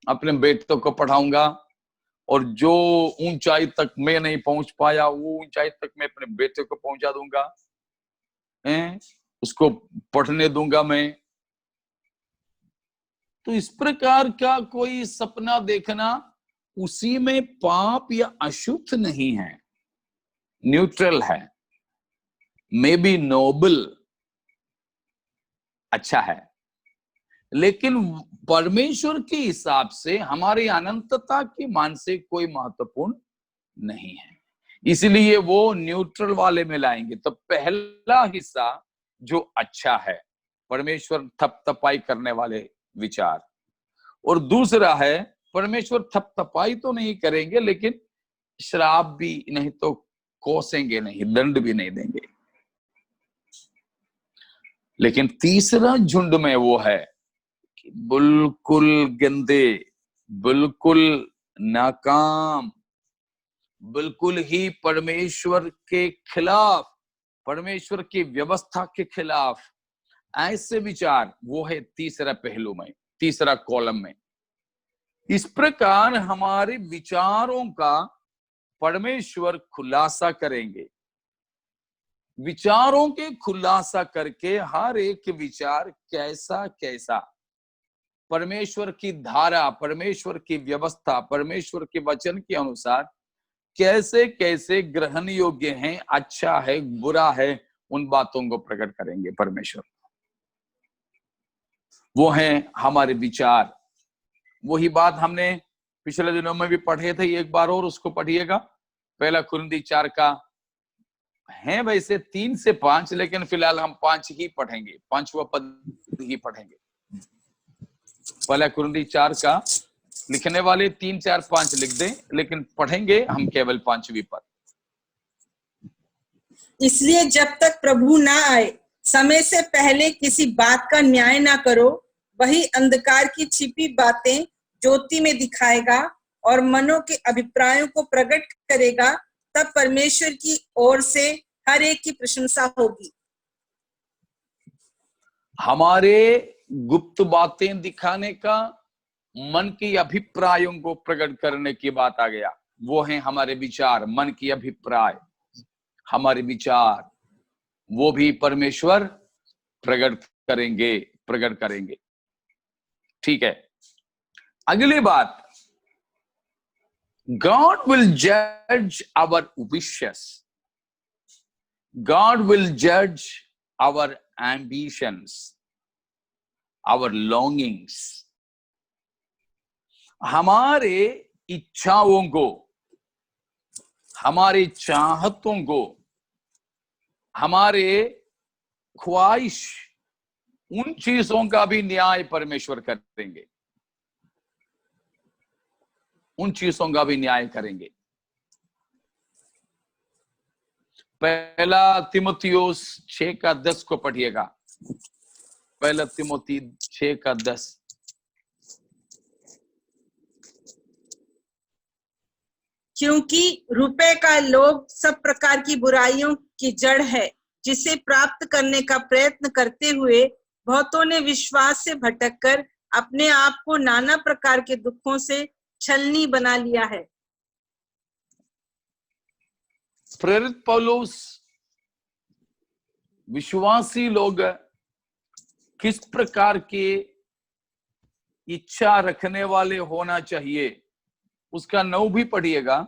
अपने बेटे को पढ़ाऊंगा, और जो ऊंचाई तक मैं नहीं पहुंच पाया वो ऊंचाई तक मैं अपने बेटे को पहुंचा दूंगा, उसको पढ़ने दूंगा मैं। तो इस प्रकार का कोई सपना देखना, उसी में पाप या अशुद्ध नहीं है, न्यूट्रल है, मे बी नोबल, अच्छा है। लेकिन परमेश्वर के हिसाब से हमारी अनंतता के मान से कोई महत्वपूर्ण नहीं है, इसलिए वो न्यूट्रल वाले में लाएंगे। तो पहला हिस्सा जो अच्छा है, परमेश्वर थपथपाई करने वाले विचार, और दूसरा है परमेश्वर थपथपाई तो नहीं करेंगे लेकिन श्राप भी नहीं, तो कोसेंगे नहीं, दंड भी नहीं देंगे। लेकिन तीसरा झुंड में वो है कि बिल्कुल गंदे, बिल्कुल नाकाम, बिल्कुल ही परमेश्वर के खिलाफ, परमेश्वर की व्यवस्था के खिलाफ ऐसे विचार, वो है तीसरा पहलू में, तीसरा कॉलम में। इस प्रकार हमारे विचारों का परमेश्वर खुलासा करेंगे। विचारों के खुलासा करके हर एक विचार कैसा कैसा परमेश्वर की धारा, परमेश्वर की व्यवस्था, परमेश्वर के वचन के अनुसार कैसे कैसे ग्रहण योग्य हैं, अच्छा है, बुरा है, उन बातों को प्रकट करेंगे परमेश्वर। वो हैं हमारे विचार। वही बात हमने पिछले दिनों में भी पढ़े थे, एक बार और उसको पढ़िएगा। पहला कुरिन्थी 4 का है वैसे 3 से 5, लेकिन फिलहाल हम 5 ही पढ़ेंगे, 5वां पद ही पढ़ेंगे। पहला कुरिन्थी 4 का लिखने वाले 3, 4, 5 लिख दें, लेकिन पढ़ेंगे हम केवल 5वीं पद। इसलिए जब तक प्रभु ना आए, समय से पहले किसी बात का न्याय ना करो। वही अंधकार की छिपी बातें ज्योति में दिखाएगा और मनों के अभिप्रायों को प्रकट करेगा। तब परमेश्वर की ओर से हर एक की प्रशंसा होगी। हमारे गुप्त बातें दिखाने का, मन के अभिप्रायों को प्रकट करने की बात आ गया। वो है हमारे विचार, मन की अभिप्राय, हमारे विचार, वो भी परमेश्वर प्रकट करेंगे। ठीक है, अगली बात, God will judge our wishes. God will judge our ambitions, our longings. हमारे इच्छाओं को, हमारी चाहतों को, हमारे ख्वाहिश, उन चीजों का भी न्याय परमेश्वर करेंगे, उन चीजों का भी न्याय करेंगे। पहला तिमुथियुस 6 का 10 को पढ़िएगा। पहला तिमुथी 6 का 10। क्योंकि रुपए का लोभ सब प्रकार की बुराइयों की जड़ है, जिसे प्राप्त करने का प्रयत्न करते हुए बहुतों ने विश्वास से भटककर अपने आप को नाना प्रकार के दुखों से छलनी बना लिया है। प्रेरित पौलुस विश्वासी लोग किस प्रकार के इच्छा रखने वाले होना चाहिए, उसका 9 भी पढ़िएगा।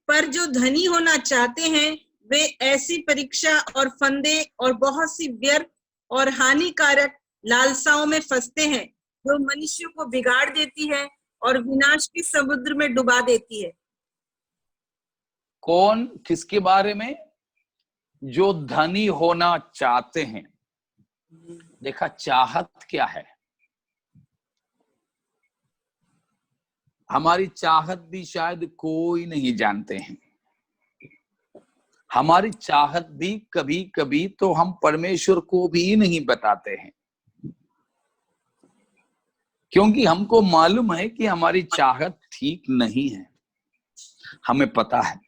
पर जो धनी होना चाहते हैं वे ऐसी परीक्षा और फंदे और बहुत सी व्यर्थ और हानिकारक लालसाओं में फंसते हैं, जो मनुष्य को बिगाड़ देती है और विनाश के समुद्र में डुबा देती है। कौन, किसके बारे में? जो धनी होना चाहते हैं। देखा, चाहत क्या है? हमारी चाहत भी शायद कोई नहीं जानते हैं। हमारी चाहत भी कभी कभी तो हम परमेश्वर को भी नहीं बताते हैं, क्योंकि हमको मालूम है कि हमारी चाहत ठीक नहीं है। हमें पता है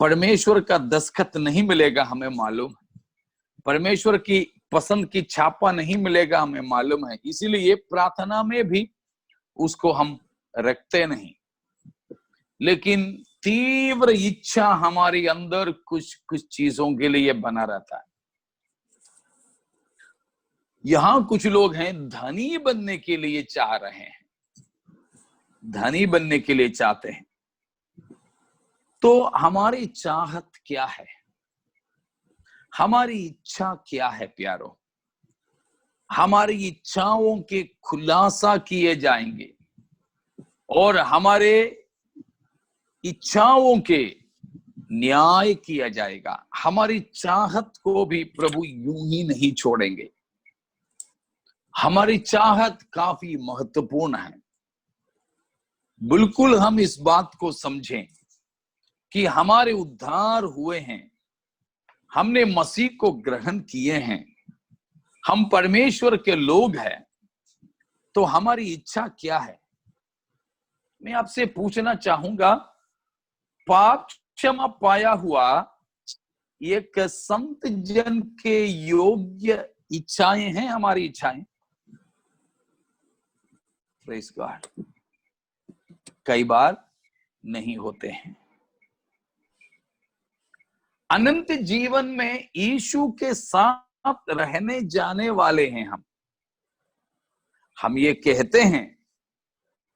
परमेश्वर का दस्तखत नहीं मिलेगा, हमें मालूम है परमेश्वर की पसंद की छापा नहीं मिलेगा, हमें मालूम है। इसीलिए प्रार्थना में भी उसको हम रखते नहीं, लेकिन तीव्र इच्छा हमारे अंदर कुछ चीजों के लिए बना रहता है। यहां कुछ लोग हैं धनी बनने के लिए चाह रहे हैं, धनी बनने के लिए चाहते हैं। तो हमारी चाहत क्या है, हमारी इच्छा क्या है प्यारो? हमारी इच्छाओं के खुलासा किए जाएंगे और हमारे इच्छाओं के न्याय किया जाएगा। हमारी चाहत को भी प्रभु यूं ही नहीं छोड़ेंगे। हमारी चाहत काफी महत्वपूर्ण है। बिल्कुल हम इस बात को समझें कि हमारे उद्धार हुए हैं, हमने मसीह को ग्रहण किए हैं, हम परमेश्वर के लोग हैं, तो हमारी इच्छा क्या है? मैं आपसे पूछना चाहूंगा, पाप क्षमा पाया हुआ एक संत जन के योग्य इच्छाएं हैं हमारी इच्छाएं? प्रेज़ गॉड, कई बार नहीं होते हैं। अनंत जीवन में यीशु के साथ रहने जाने वाले हैं हम ये कहते हैं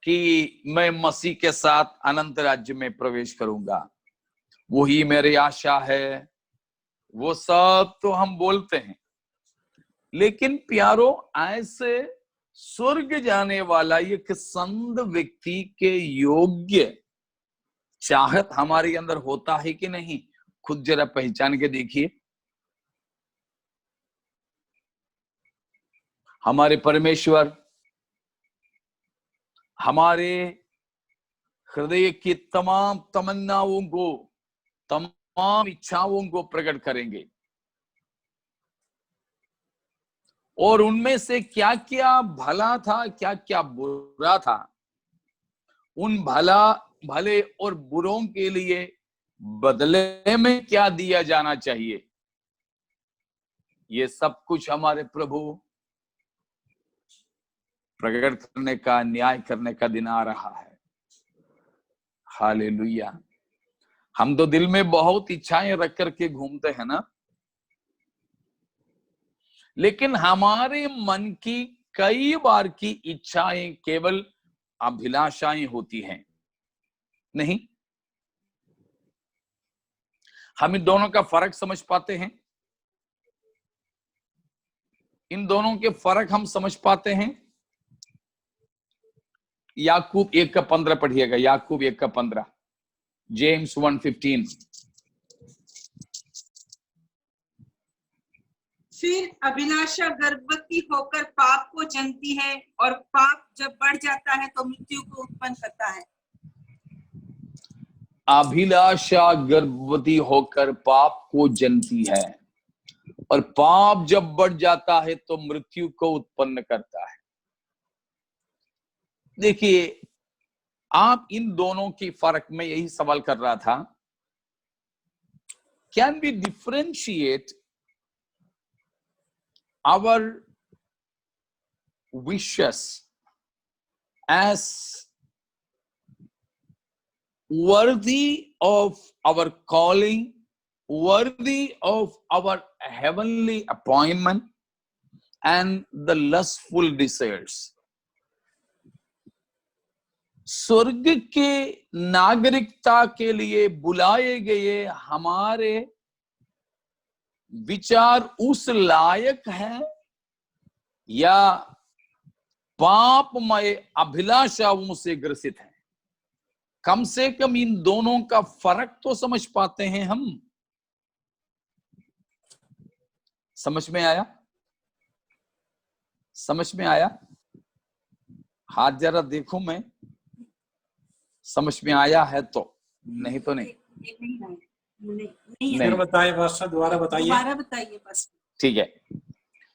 कि मैं मसीह के साथ अनंत राज्य में प्रवेश करूंगा, वही मेरी आशा है, वो सब तो हम बोलते हैं। लेकिन प्यारो, ऐसे स्वर्ग जाने वाला एक संत व्यक्ति के योग्य चाहत हमारे अंदर होता है कि नहीं? खुद जरा पहचान के देखिए। हमारे परमेश्वर हमारे हृदय की तमाम तमन्नाओं को, तमाम इच्छाओं को प्रकट करेंगे और उनमें से क्या क्या भला था, क्या क्या बुरा था, उन भले और बुरों के लिए बदले में क्या दिया जाना चाहिए, ये सब कुछ हमारे प्रभु प्रकट करने का, न्याय करने का दिन आ रहा है। हालेलुया। हम तो दिल में बहुत इच्छाएं रख करके घूमते हैं ना, लेकिन हमारे मन की कई बार की इच्छाएं केवल अभिलाषाएं होती हैं, नहीं? हम इन दोनों का फर्क समझ पाते हैं? इन दोनों के फर्क हम समझ पाते हैं? याकूब 1:15 पढ़िएगा, याकूब 1:15, जेम्स 1:15। फिर अभिलाषा गर्भवती होकर पाप को जनती है और पाप जब बढ़ जाता है तो मृत्यु को उत्पन्न करता है। अभिलाषा गर्भवती होकर पाप को जनती है और पाप जब बढ़ जाता है तो मृत्यु को उत्पन्न करता है। देखिए, आप इन दोनों की फर्क में यही सवाल कर रहा था, can we differentiate our wishes as worthy of our calling, worthy of our heavenly appointment, and the lustful desires? स्वर्ग के नागरिकता के लिए बुलाए गए हमारे विचार उस लायक है या पापमय अभिलाषाओं से ग्रसित है? कम से कम इन दोनों का फर्क तो समझ पाते हैं हम। समझ में आया? समझ में आया? हाथ जरा देखो, मैं समझ में आया है तो, नहीं तो नहीं। नहीं बताइए पास्टर, दोबारा बताइए बस। ठीक है,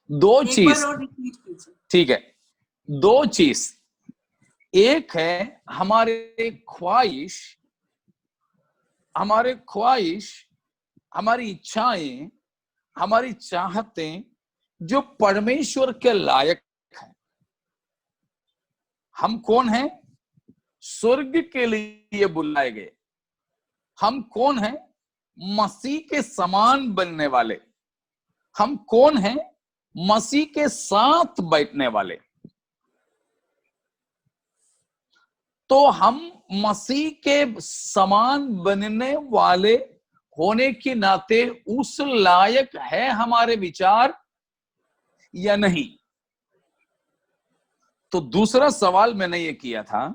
दो चीज, ठीक है, दो चीज। एक है हमारे ख्वाहिश, हमारी इच्छाएं, हमारी चाहतें जो परमेश्वर के लायक है। हम कौन हैं? स्वर्ग के लिए बुलाए गए। हम कौन हैं? मसीह के समान बनने वाले। हम कौन हैं? मसीह के साथ बैठने वाले। तो हम मसीह के समान बनने वाले होने के नाते उस लायक है हमारे विचार या नहीं? तो दूसरा सवाल मैंने ये किया था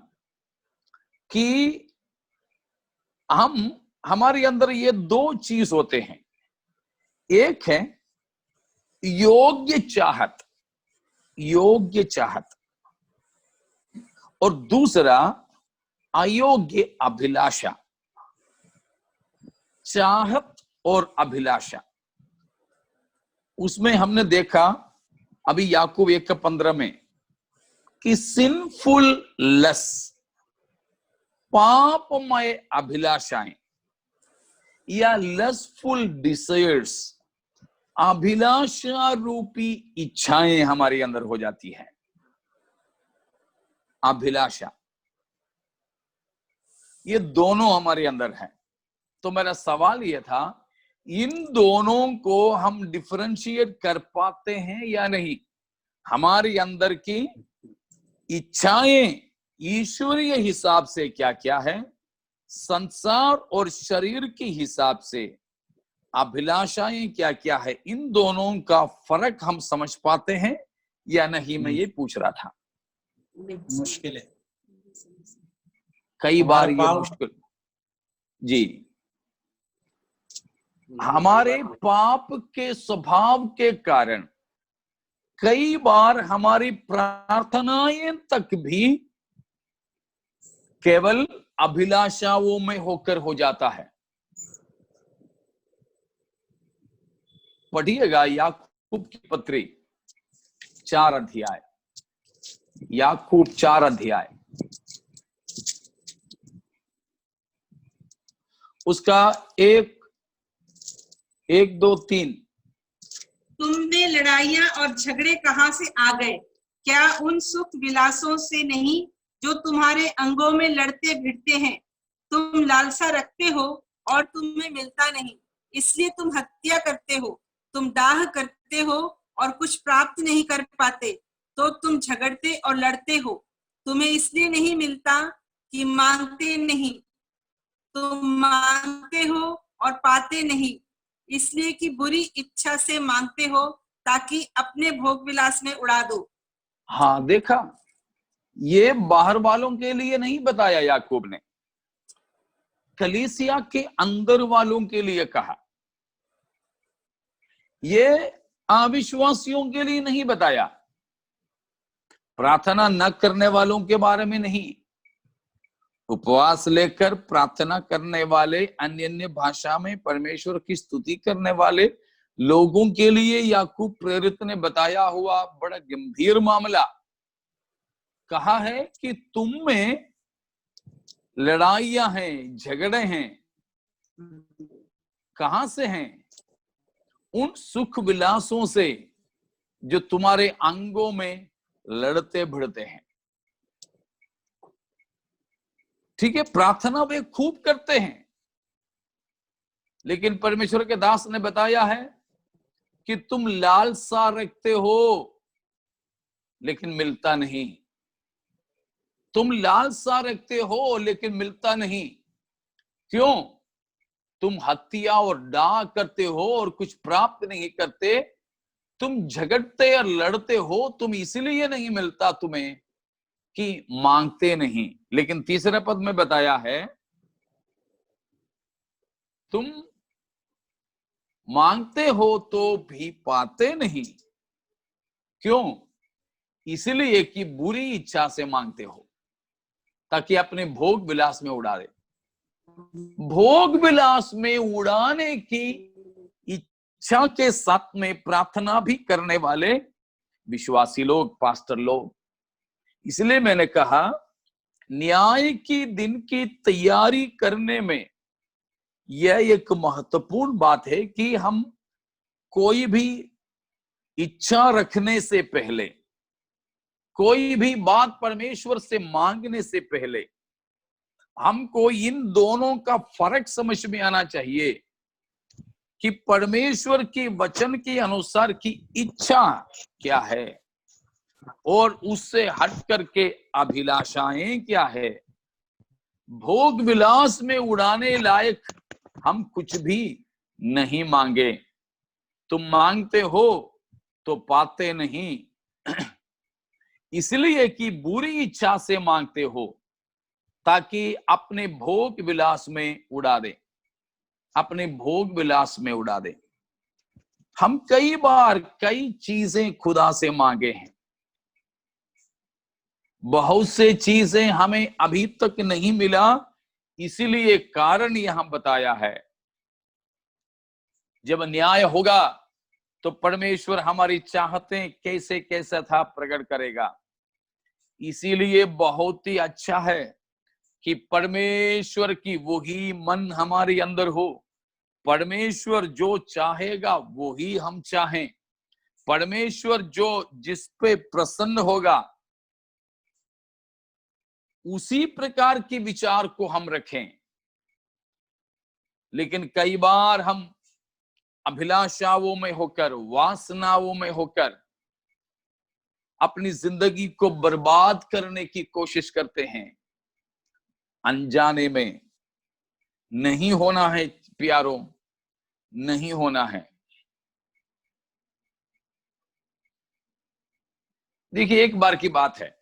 कि हमारे अंदर ये दो चीज होते हैं, एक है योग्य चाहत, योग्य चाहत, और दूसरा अयोग्य अभिलाषा। चाहत और अभिलाषा, उसमें हमने देखा अभी याकूब 1:15 में कि सिंफुल लस, पापमय अभिलाषाएं या लसफुल डिजायर्स, अभिलाषा रूपी इच्छाएं हमारे अंदर हो जाती है। अभिलाषा, ये दोनों हमारे अंदर है। तो मेरा सवाल यह था, इन दोनों को हम डिफरेंशिएट कर पाते हैं या नहीं? हमारे अंदर की इच्छाएं ईश्वरीय हिसाब से क्या क्या है, संसार और शरीर के हिसाब से अभिलाषाएं क्या क्या है, इन दोनों का फर्क हम समझ पाते हैं या नहीं? मैं ये पूछ रहा था। मुश्किल है, कई बार ये मुश्किल, जी, हमारे पाप के स्वभाव के कारण कई बार हमारी प्रार्थनाएं तक भी केवल अभिलाषाओं में होकर हो जाता है। पढ़िएगा याकूब की पत्री 4 अध्याय, याकूब 4 अध्याय, उसका 1, 2, 3। तुमने लड़ाइयां और झगड़े कहां से आ गए? क्या उन सुख विलासों से नहीं जो तुम्हारे अंगों में लड़ते भिड़ते हैं? तुम लालसा रखते हो और तुम्हें मिलता नहीं, इसलिए तुम हत्या करते हो। तुम दाह करते हो और कुछ प्राप्त नहीं कर पाते, तो तुम झगड़ते और लड़ते हो। तुम्हें इसलिए नहीं मिलता कि मांगते नहीं। तुम मांगते हो और पाते नहीं, इसलिए कि बुरी इच्छा से मांगते हो, ताकि अपने भोग विलास में उड़ा दो। हाँ, देखा, ये बाहर वालों के लिए नहीं बताया याकूब ने, कलीसिया के अंदर वालों के लिए कहा। ये अविश्वासियों के लिए नहीं बताया, प्रार्थना न करने वालों के बारे में नहीं, उपवास लेकर प्रार्थना करने वाले, अन्य अन्य भाषा में परमेश्वर की स्तुति करने वाले लोगों के लिए याकूब प्रेरित ने बताया हुआ बड़ा गंभीर मामला कहा है कि तुम में लड़ाइयां हैं, झगड़े हैं। कहां से हैं? उन सुख विलासों से जो तुम्हारे अंगों में लड़ते भिड़ते हैं। ठीक है, प्रार्थना वे खूब करते हैं, लेकिन परमेश्वर के दास ने बताया है कि तुम लालसा रखते हो लेकिन मिलता नहीं। तुम लालसा रखते हो लेकिन मिलता नहीं। क्यों? तुम हत्या और डाह करते हो और कुछ प्राप्त नहीं करते। तुम झगड़ते और लड़ते हो, तुम इसलिए नहीं मिलता तुम्हें कि मांगते नहीं। लेकिन तीसरे पद में बताया है, तुम मांगते हो तो भी पाते नहीं। क्यों? इसलिए कि बुरी इच्छा से मांगते हो, ताकि अपने भोग विलास में उड़ा दे। भोग विलास में उड़ाने की इच्छा के साथ में प्रार्थना भी करने वाले विश्वासी लोग, पास्टर लोग। इसलिए मैंने कहा, न्याय की दिन की तैयारी करने में यह एक महत्वपूर्ण बात है कि हम कोई भी इच्छा रखने से पहले, कोई भी बात परमेश्वर से मांगने से पहले हमको इन दोनों का फर्क समझ में आना चाहिए कि परमेश्वर के वचन के अनुसार की इच्छा क्या है और उससे हट करके अभिलाषाएं क्या है। भोग विलास में उड़ाने लायक हम कुछ भी नहीं मांगे। तुम मांगते हो तो पाते नहीं, इसलिए कि बुरी इच्छा से मांगते हो ताकि अपने भोग विलास में उड़ा दे, अपने भोग विलास में उड़ा दे। हम कई बार कई चीजें खुदा से मांगे हैं, बहुत से चीजें हमें अभी तक नहीं मिला, इसीलिए कारण यहां बताया है। जब न्याय होगा तो परमेश्वर हमारी चाहतें कैसे कैसा था प्रकट करेगा। इसीलिए बहुत ही अच्छा है कि परमेश्वर की वही मन हमारे अंदर हो। परमेश्वर जो चाहेगा वो ही हम चाहें। परमेश्वर जो जिस पे प्रसन्न होगा उसी प्रकार के विचार को हम रखें। लेकिन कई बार हम अभिलाषाओं में होकर, वासनाओं में होकर अपनी जिंदगी को बर्बाद करने की कोशिश करते हैं। अनजाने में। नहीं होना है प्यारों, नहीं होना है। देखिए, एक बार की बात है,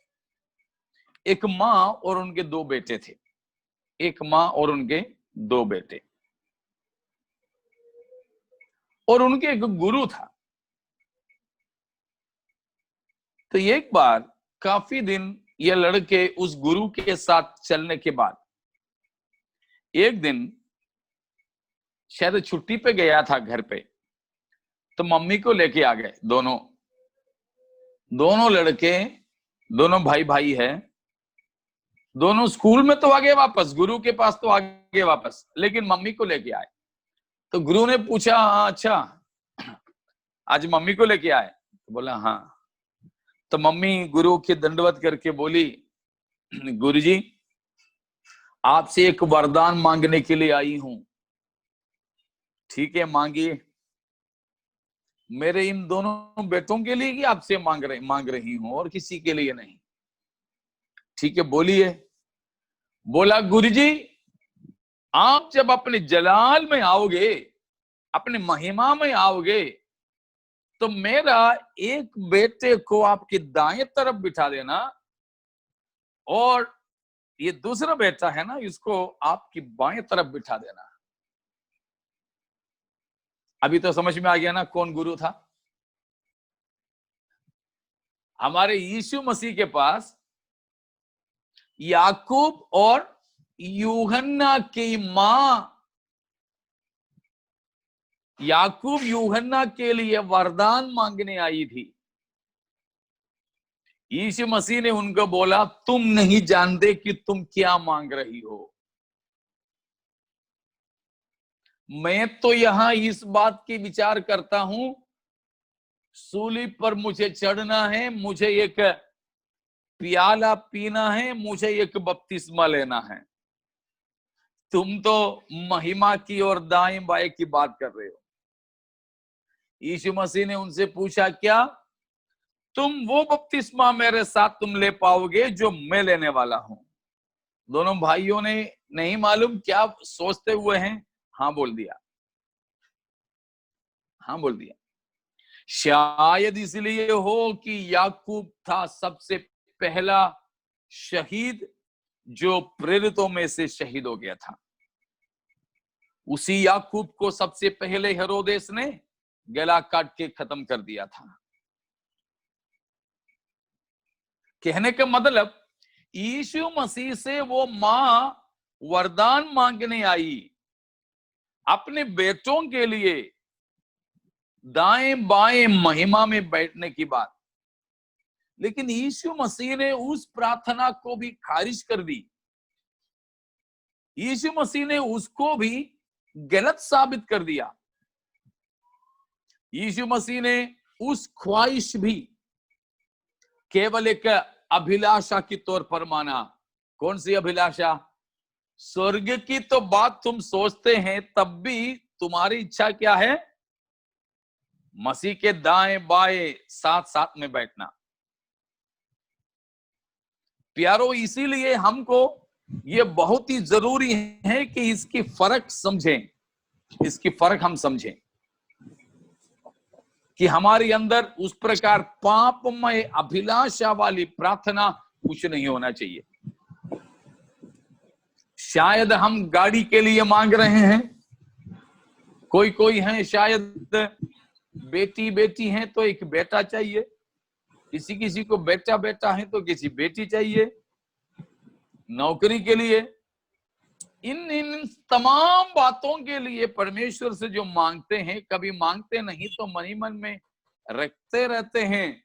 एक माँ और उनके 2 बेटे थे। एक माँ और उनके 2 बेटे, और उनके एक गुरु था। तो एक बार काफी दिन ये लड़के उस गुरु के साथ चलने के बाद एक दिन शायद छुट्टी पे गया था घर पे, तो मम्मी को लेके आ गए। दोनों लड़के, दोनों भाई भाई है, दोनों स्कूल में तो आ गए वापस, गुरु के पास तो आ गए वापस, लेकिन मम्मी को लेके आए। तो गुरु ने पूछा, अच्छा आज मम्मी को लेके आए? तो बोला हाँ। तो मम्मी गुरु के दंडवत करके बोली, गुरुजी आपसे एक वरदान मांगने के लिए आई हूं। ठीक है, मांगिए। मेरे इन दोनों बेटों के लिए ही आपसे मांग रही हूं, और किसी के लिए नहीं। ठीक है, बोलिए। बोला, गुरुजी आप जब अपने जलाल में आओगे, अपने महिमा में आओगे, तो मेरा एक बेटे को आपकी दाएं तरफ बिठा देना, और ये दूसरा बेटा है ना, इसको आपकी बाएं तरफ बिठा देना। अभी तो समझ में आ गया ना कौन गुरु था? हमारे यीशु मसीह के पास याकूब और यूहन्ना की मां, याकूब यूहन्ना के लिए वरदान मांगने आई थी। यीशु मसीह ने उनको बोला, तुम नहीं जानते कि तुम क्या मांग रही हो। मैं तो यहां इस बात की विचार करता हूं, सूली पर मुझे चढ़ना है, मुझे एक प्याला पीना है, मुझे एक बपतिस्मा लेना है। तुम तो महिमा की और दाएं बाएं की बात कर रहे हो। यीशु मसीह ने उनसे पूछा, क्या तुम वो बपतिस्मा मेरे साथ तुम ले पाओगे जो मैं लेने वाला हूं? दोनों भाइयों ने नहीं मालूम क्या सोचते हुए हैं, हाँ बोल दिया, हाँ बोल दिया। शायद इसलिए हो कि याकूब था सबसे पहला शहीद जो प्रेरितों में से शहीद हो गया था। उसी याकूब को सबसे पहले हेरोदेस ने गला काट के खत्म कर दिया था। कहने का मतलब, यीशु मसीह से वो मां वरदान मांगने आई अपने बेटों के लिए दाएं बाएं महिमा में बैठने की बात, लेकिन यीशु मसीह ने उस प्रार्थना को भी खारिज कर दी। यीशु मसीह ने उसको भी गलत साबित कर दिया। यीशु मसीह ने उस ख्वाहिश भी केवल एक अभिलाषा के तौर पर माना। कौन सी अभिलाषा? स्वर्ग की तो बात तुम सोचते हैं, तब भी तुम्हारी इच्छा क्या है? मसीह के दाएं बाएं साथ साथ में बैठना। प्यारो, इसीलिए हमको ये बहुत ही जरूरी है कि इसकी फर्क समझें, इसकी फर्क हम समझें। कि हमारे अंदर उस प्रकार पापमय अभिलाषा वाली प्रार्थना कुछ नहीं होना चाहिए। शायद हम गाड़ी के लिए मांग रहे हैं, कोई है शायद बेटी है तो एक बेटा चाहिए, किसी को बेटा है तो किसी बेटी चाहिए, नौकरी के लिए। इन तमाम बातों के लिए परमेश्वर से जो मांगते हैं, कभी मांगते नहीं तो मन ही मन में रखते रहते हैं।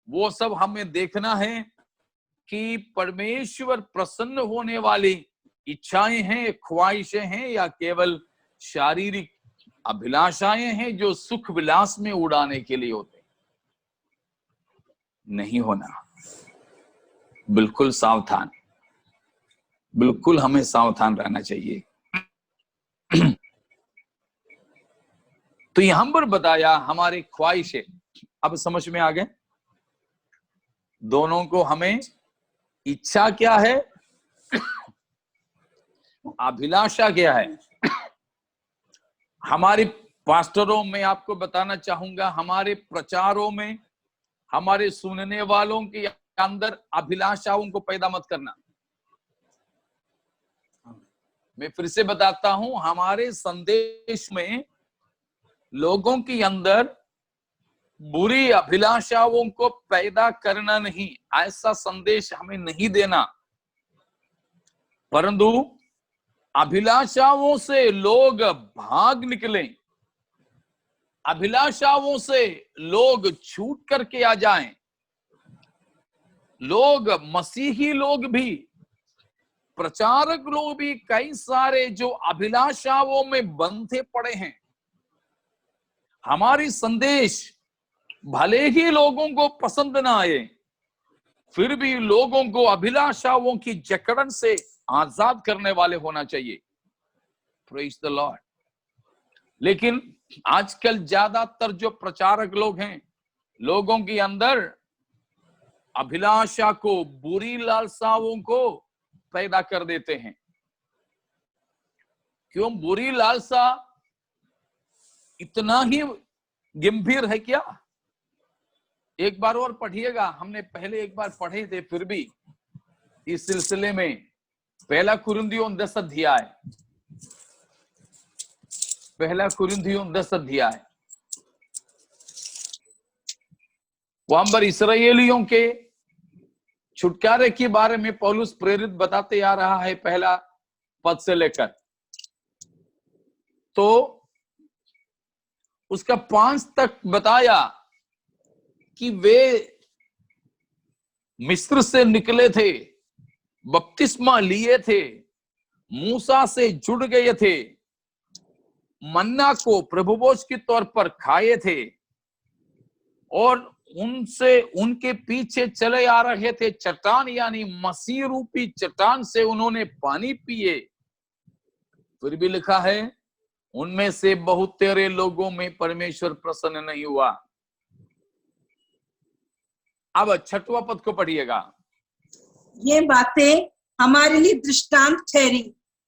वो सब हमें देखना है कि परमेश्वर प्रसन्न होने वाली इच्छाएं हैं, ख्वाहिशें हैं, या केवल शारीरिक अभिलाषाएं हैं जो सुख विलास में उड़ाने के लिए होते हैं। नहीं होना। बिल्कुल सावधान, बिल्कुल हमें सावधान रहना चाहिए। तो यहां पर बताया हमारे ख्वाहिशें, अब समझ में आ गए दोनों को। हमें इच्छा क्या है, अभिलाषा क्या है। हमारे पास्टरों में आपको बताना चाहूंगा, हमारे प्रचारों में, हमारे सुनने वालों के अंदर अभिलाषाओं को पैदा मत करना। मैं फिर से बताता हूं, हमारे संदेश में लोगों के अंदर बुरी अभिलाषाओं को पैदा करना नहीं, ऐसा संदेश हमें नहीं देना। परंतु अभिलाषाओं से लोग भाग निकले, अभिलाषाओं से लोग छूट करके आ जाएं। लोग, मसीही लोग भी, प्रचारक लोग भी, कई सारे जो अभिलाषाओं में बंधे पड़े हैं। हमारी संदेश भले ही लोगों को पसंद ना आए, फिर भी लोगों को अभिलाषाओं की जकड़न से आजाद करने वाले होना चाहिए। Praise the Lord. लेकिन आजकल ज्यादातर जो प्रचारक लोग हैं, लोगों के अंदर अभिलाषा को, बुरी लालसाओं को पैदा कर देते हैं। क्यों? बुरी लालसा इतना ही गंभीर है क्या? एक बार और पढ़िएगा, हमने पहले एक बार पढ़े थे, फिर भी इस सिलसिले में 1 कुरिन्थियों 10 अध्याय, 1 कुरिन्थियों 10 अध्याय, वहां पर इसराइलियों के छुटकारे के बारे में पौलुस प्रेरित बताते आ रहा है, 1 पद से लेकर। तो उसका 5 तक बताया कि वे मिस्र से निकले थे, बपतिस्मा लिए थे, मूसा से जुड़ गए थे, मन्ना को प्रभुभोज के तौर पर खाए थे, और उनसे, उनके पीछे चले आ रहे थे। चट्टान यानी मसीह रूपी चट्टान से उन्होंने पानी पिए। फिर भी लिखा है, उनमें से बहुत तेरे लोगों में परमेश्वर प्रसन्न नहीं हुआ। अब 6वां पद को पढ़िएगा। ये बातें हमारे लिए दृष्टांत ठहरी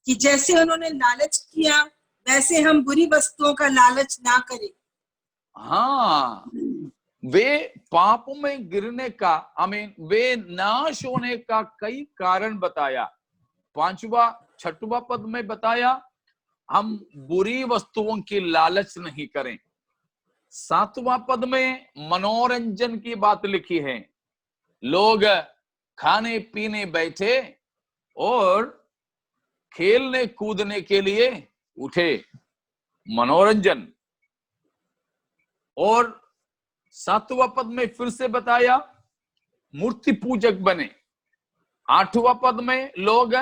कि जैसे उन्होंने लालच किया, वैसे हम बुरी वस्तुओं का लालच ना करें। हाँ, वे पाप में गिरने का, वे नाश होने का कई कारण बताया। 6वां पद में बताया हम बुरी वस्तुओं की लालच नहीं करें। 7वां पद में मनोरंजन की बात लिखी है। लोग खाने पीने बैठे और खेलने कूदने के लिए उठे, मनोरंजन। और 7वां पद में फिर से बताया मूर्ति पूजक बने। 8वां पद में लोग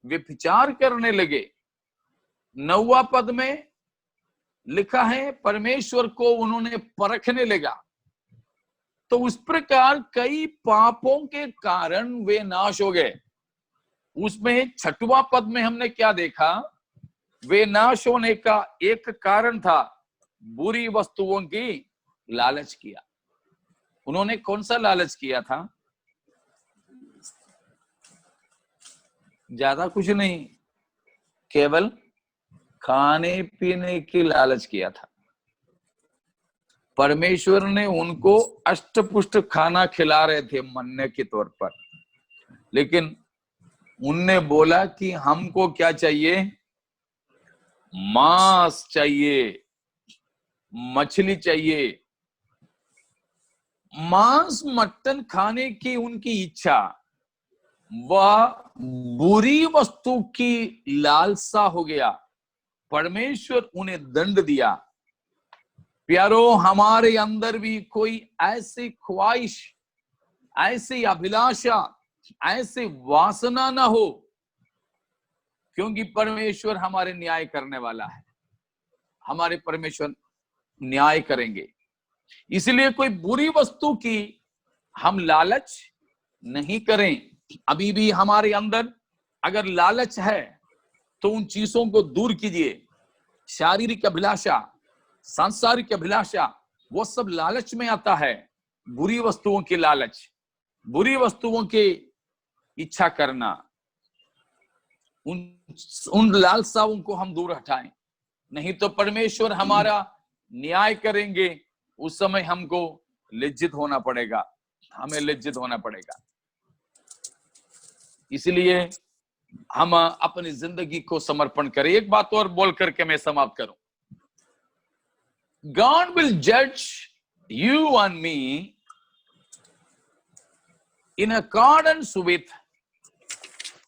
व्यभिचार करने लगे। 9वां पद में लिखा है परमेश्वर को उन्होंने परखने लगा। तो उस प्रकार कई पापों के कारण वे नाश हो गए। उसमें 6वां पद में हमने क्या देखा? वे नाश होने का एक कारण था, बुरी वस्तुओं की लालच किया। उन्होंने कौन सा लालच किया था? ज्यादा कुछ नहीं, केवल खाने पीने की लालच किया था। परमेश्वर ने उनको अष्टपुष्ट खाना खिला रहे थे मन्ने के तौर पर, लेकिन उनने बोला कि हमको क्या चाहिए, मांस चाहिए, मछली चाहिए। मांस मटन खाने की उनकी इच्छा वह बुरी वस्तु की लालसा हो गया। परमेश्वर उन्हें दंड दिया। प्यारो, हमारे अंदर भी कोई ऐसी ख्वाहिश, ऐसी अभिलाषा, ऐसी वासना ना हो, क्योंकि परमेश्वर हमारे न्याय करने वाला है। हमारे परमेश्वर न्याय करेंगे, इसलिए कोई बुरी वस्तु की हम लालच नहीं करें। अभी भी हमारे अंदर अगर लालच है तो उन चीजों को दूर कीजिए। शारीरिक अभिलाषा, सांसारिक अभिलाषा, वो सब लालच में आता है। बुरी वस्तुओं की लालच, बुरी वस्तुओं की इच्छा करना, उन लालसाओं को हम दूर हटाएं, नहीं तो परमेश्वर हमारा न्याय करेंगे। उस समय हमको लज्जित होना पड़ेगा, हमें लज्जित होना पड़ेगा। इसलिए हम अपनी जिंदगी को समर्पण करें। एक बात और बोल करके मैं समाप्त करूं। God will judge you and me in accordance with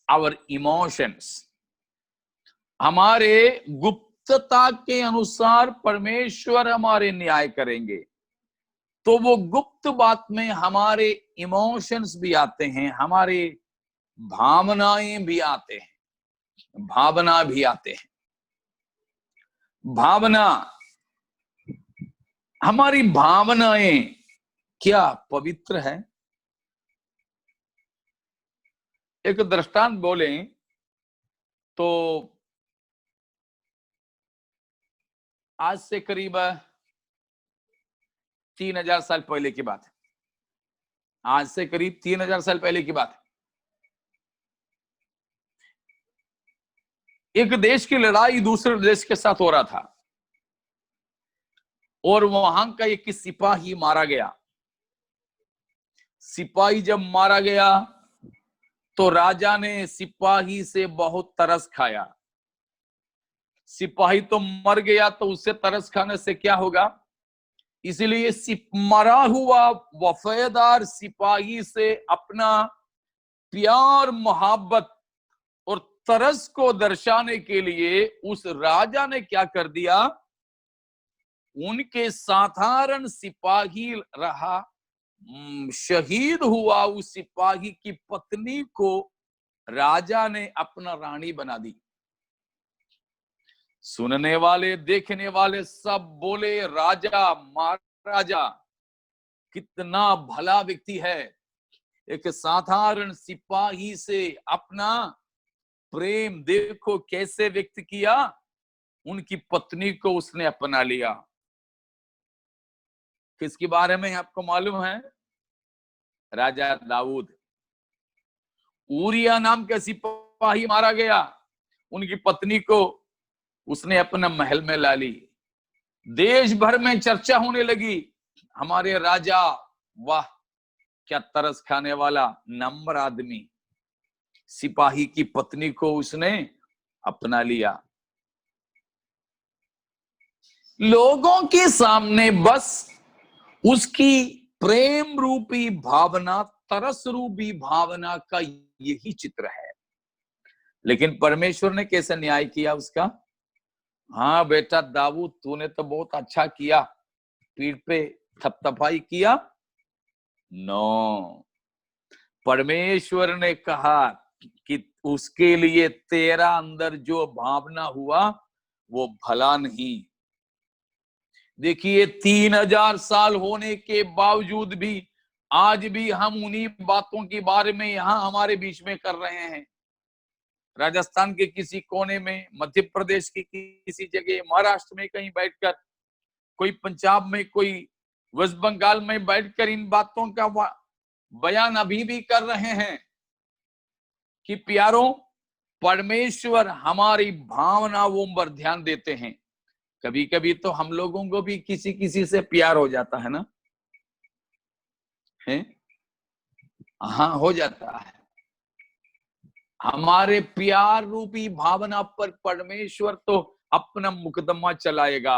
our emotions. हमारे गुप्तता के अनुसार परमेश्वर हमारे न्याय करेंगे। तो वो गुप्त बात में हमारे इमोशंस भी आते हैं, हमारे भावनाएं भी आते हैं, भावना भी आते हैं। भावना, हमारी भावनाएं क्या पवित्र है? एक दृष्टांत बोले तो आज से करीब 3000 साल पहले की बात है। आज से करीब 3000 साल पहले की बात है। एक देश की लड़ाई दूसरे देश के साथ हो रहा था और वहां का एक सिपाही मारा गया। सिपाही जब मारा गया तो राजा ने सिपाही से बहुत तरस खाया। सिपाही तो मर गया तो उससे तरस खाने से क्या होगा? इसलिए मरा हुआ वफादार सिपाही से अपना प्यार, मोहब्बत और तरस को दर्शाने के लिए उस राजा ने क्या कर दिया? उनके साधारण सिपाही रहा, शहीद हुआ उस सिपाही की पत्नी को राजा ने अपना रानी बना दी। सुनने वाले, देखने वाले सब बोले, राजा, महाराजा कितना भला व्यक्ति है। एक साधारण सिपाही से अपना प्रेम देखो कैसे व्यक्त किया, उनकी पत्नी को उसने अपना लिया। किसके बारे में आपको मालूम है? राजा दाऊद। ऊरिया नाम का सिपाही मारा गया, उनकी पत्नी को उसने अपना महल में ला ली। देश भर में चर्चा होने लगी, हमारे राजा, वाह क्या तरस खाने वाला नम्र आदमी, सिपाही की पत्नी को उसने अपना लिया। लोगों के सामने बस उसकी प्रेम रूपी भावना, तरस रूपी भावना का यही चित्र है। लेकिन परमेश्वर ने कैसे न्याय किया उसका? हाँ बेटा दाऊद, तूने तो बहुत अच्छा किया, पीठ पे थपथपाई किया। नो, परमेश्वर ने कहा कि उसके लिए तेरा अंदर जो भावना हुआ वो भला नहीं। देखिए 3000 साल होने के बावजूद भी आज भी हम उन्हीं बातों के बारे में यहां हमारे बीच में कर रहे हैं। राजस्थान के किसी कोने में, मध्य प्रदेश की किसी जगह, महाराष्ट्र में कहीं बैठकर, कोई पंजाब में, कोई वेस्ट बंगाल में बैठकर इन बातों का बयान अभी भी कर रहे हैं कि प्यारों, परमेश्वर हमारी भावनाओं पर ध्यान देते हैं। कभी कभी तो हम लोगों को भी किसी किसी से प्यार हो जाता है ना, है? हाँ, हो जाता है। हमारे प्यार रूपी भावना पर परमेश्वर तो अपना मुकदमा चलाएगा।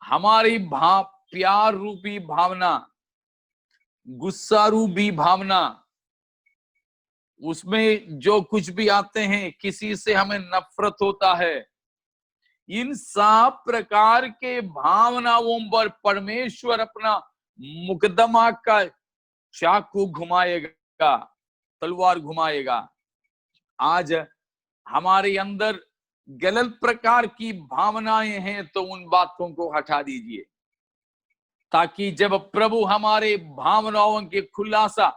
हमारी प्यार रूपी भावना, गुस्सा रूपी भावना, उसमें जो कुछ भी आते हैं, किसी से हमें नफरत होता है, इन सब प्रकार के भावनाओं पर परमेश्वर अपना मुकदमा का चाकू घुमाएगा, तलवार घुमाएगा। आज हमारे अंदर गलत प्रकार की भावनाएं हैं तो उन बातों को हटा दीजिए, ताकि जब प्रभु हमारे भावनाओं के खुलासा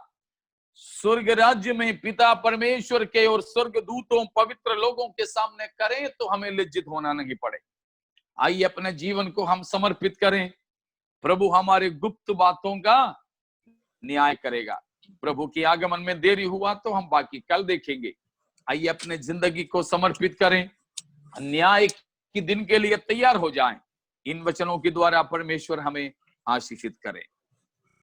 स्वर्ग राज्य में पिता परमेश्वर के और स्वर्ग दूतों पवित्र लोगों के सामने करें तो हमें लज्जित होना नहीं पड़े। आइए अपने जीवन को हम समर्पित करें, प्रभु हमारे गुप्त बातों का न्याय करेगा। प्रभु के आगमन में देरी हुआ तो हम बाकी कल देखेंगे। आइए अपने जिंदगी को समर्पित करें, न्याय के दिन के लिए तैयार हो जाएं। इन वचनों के द्वारा परमेश्वर हमें आशीषित करे।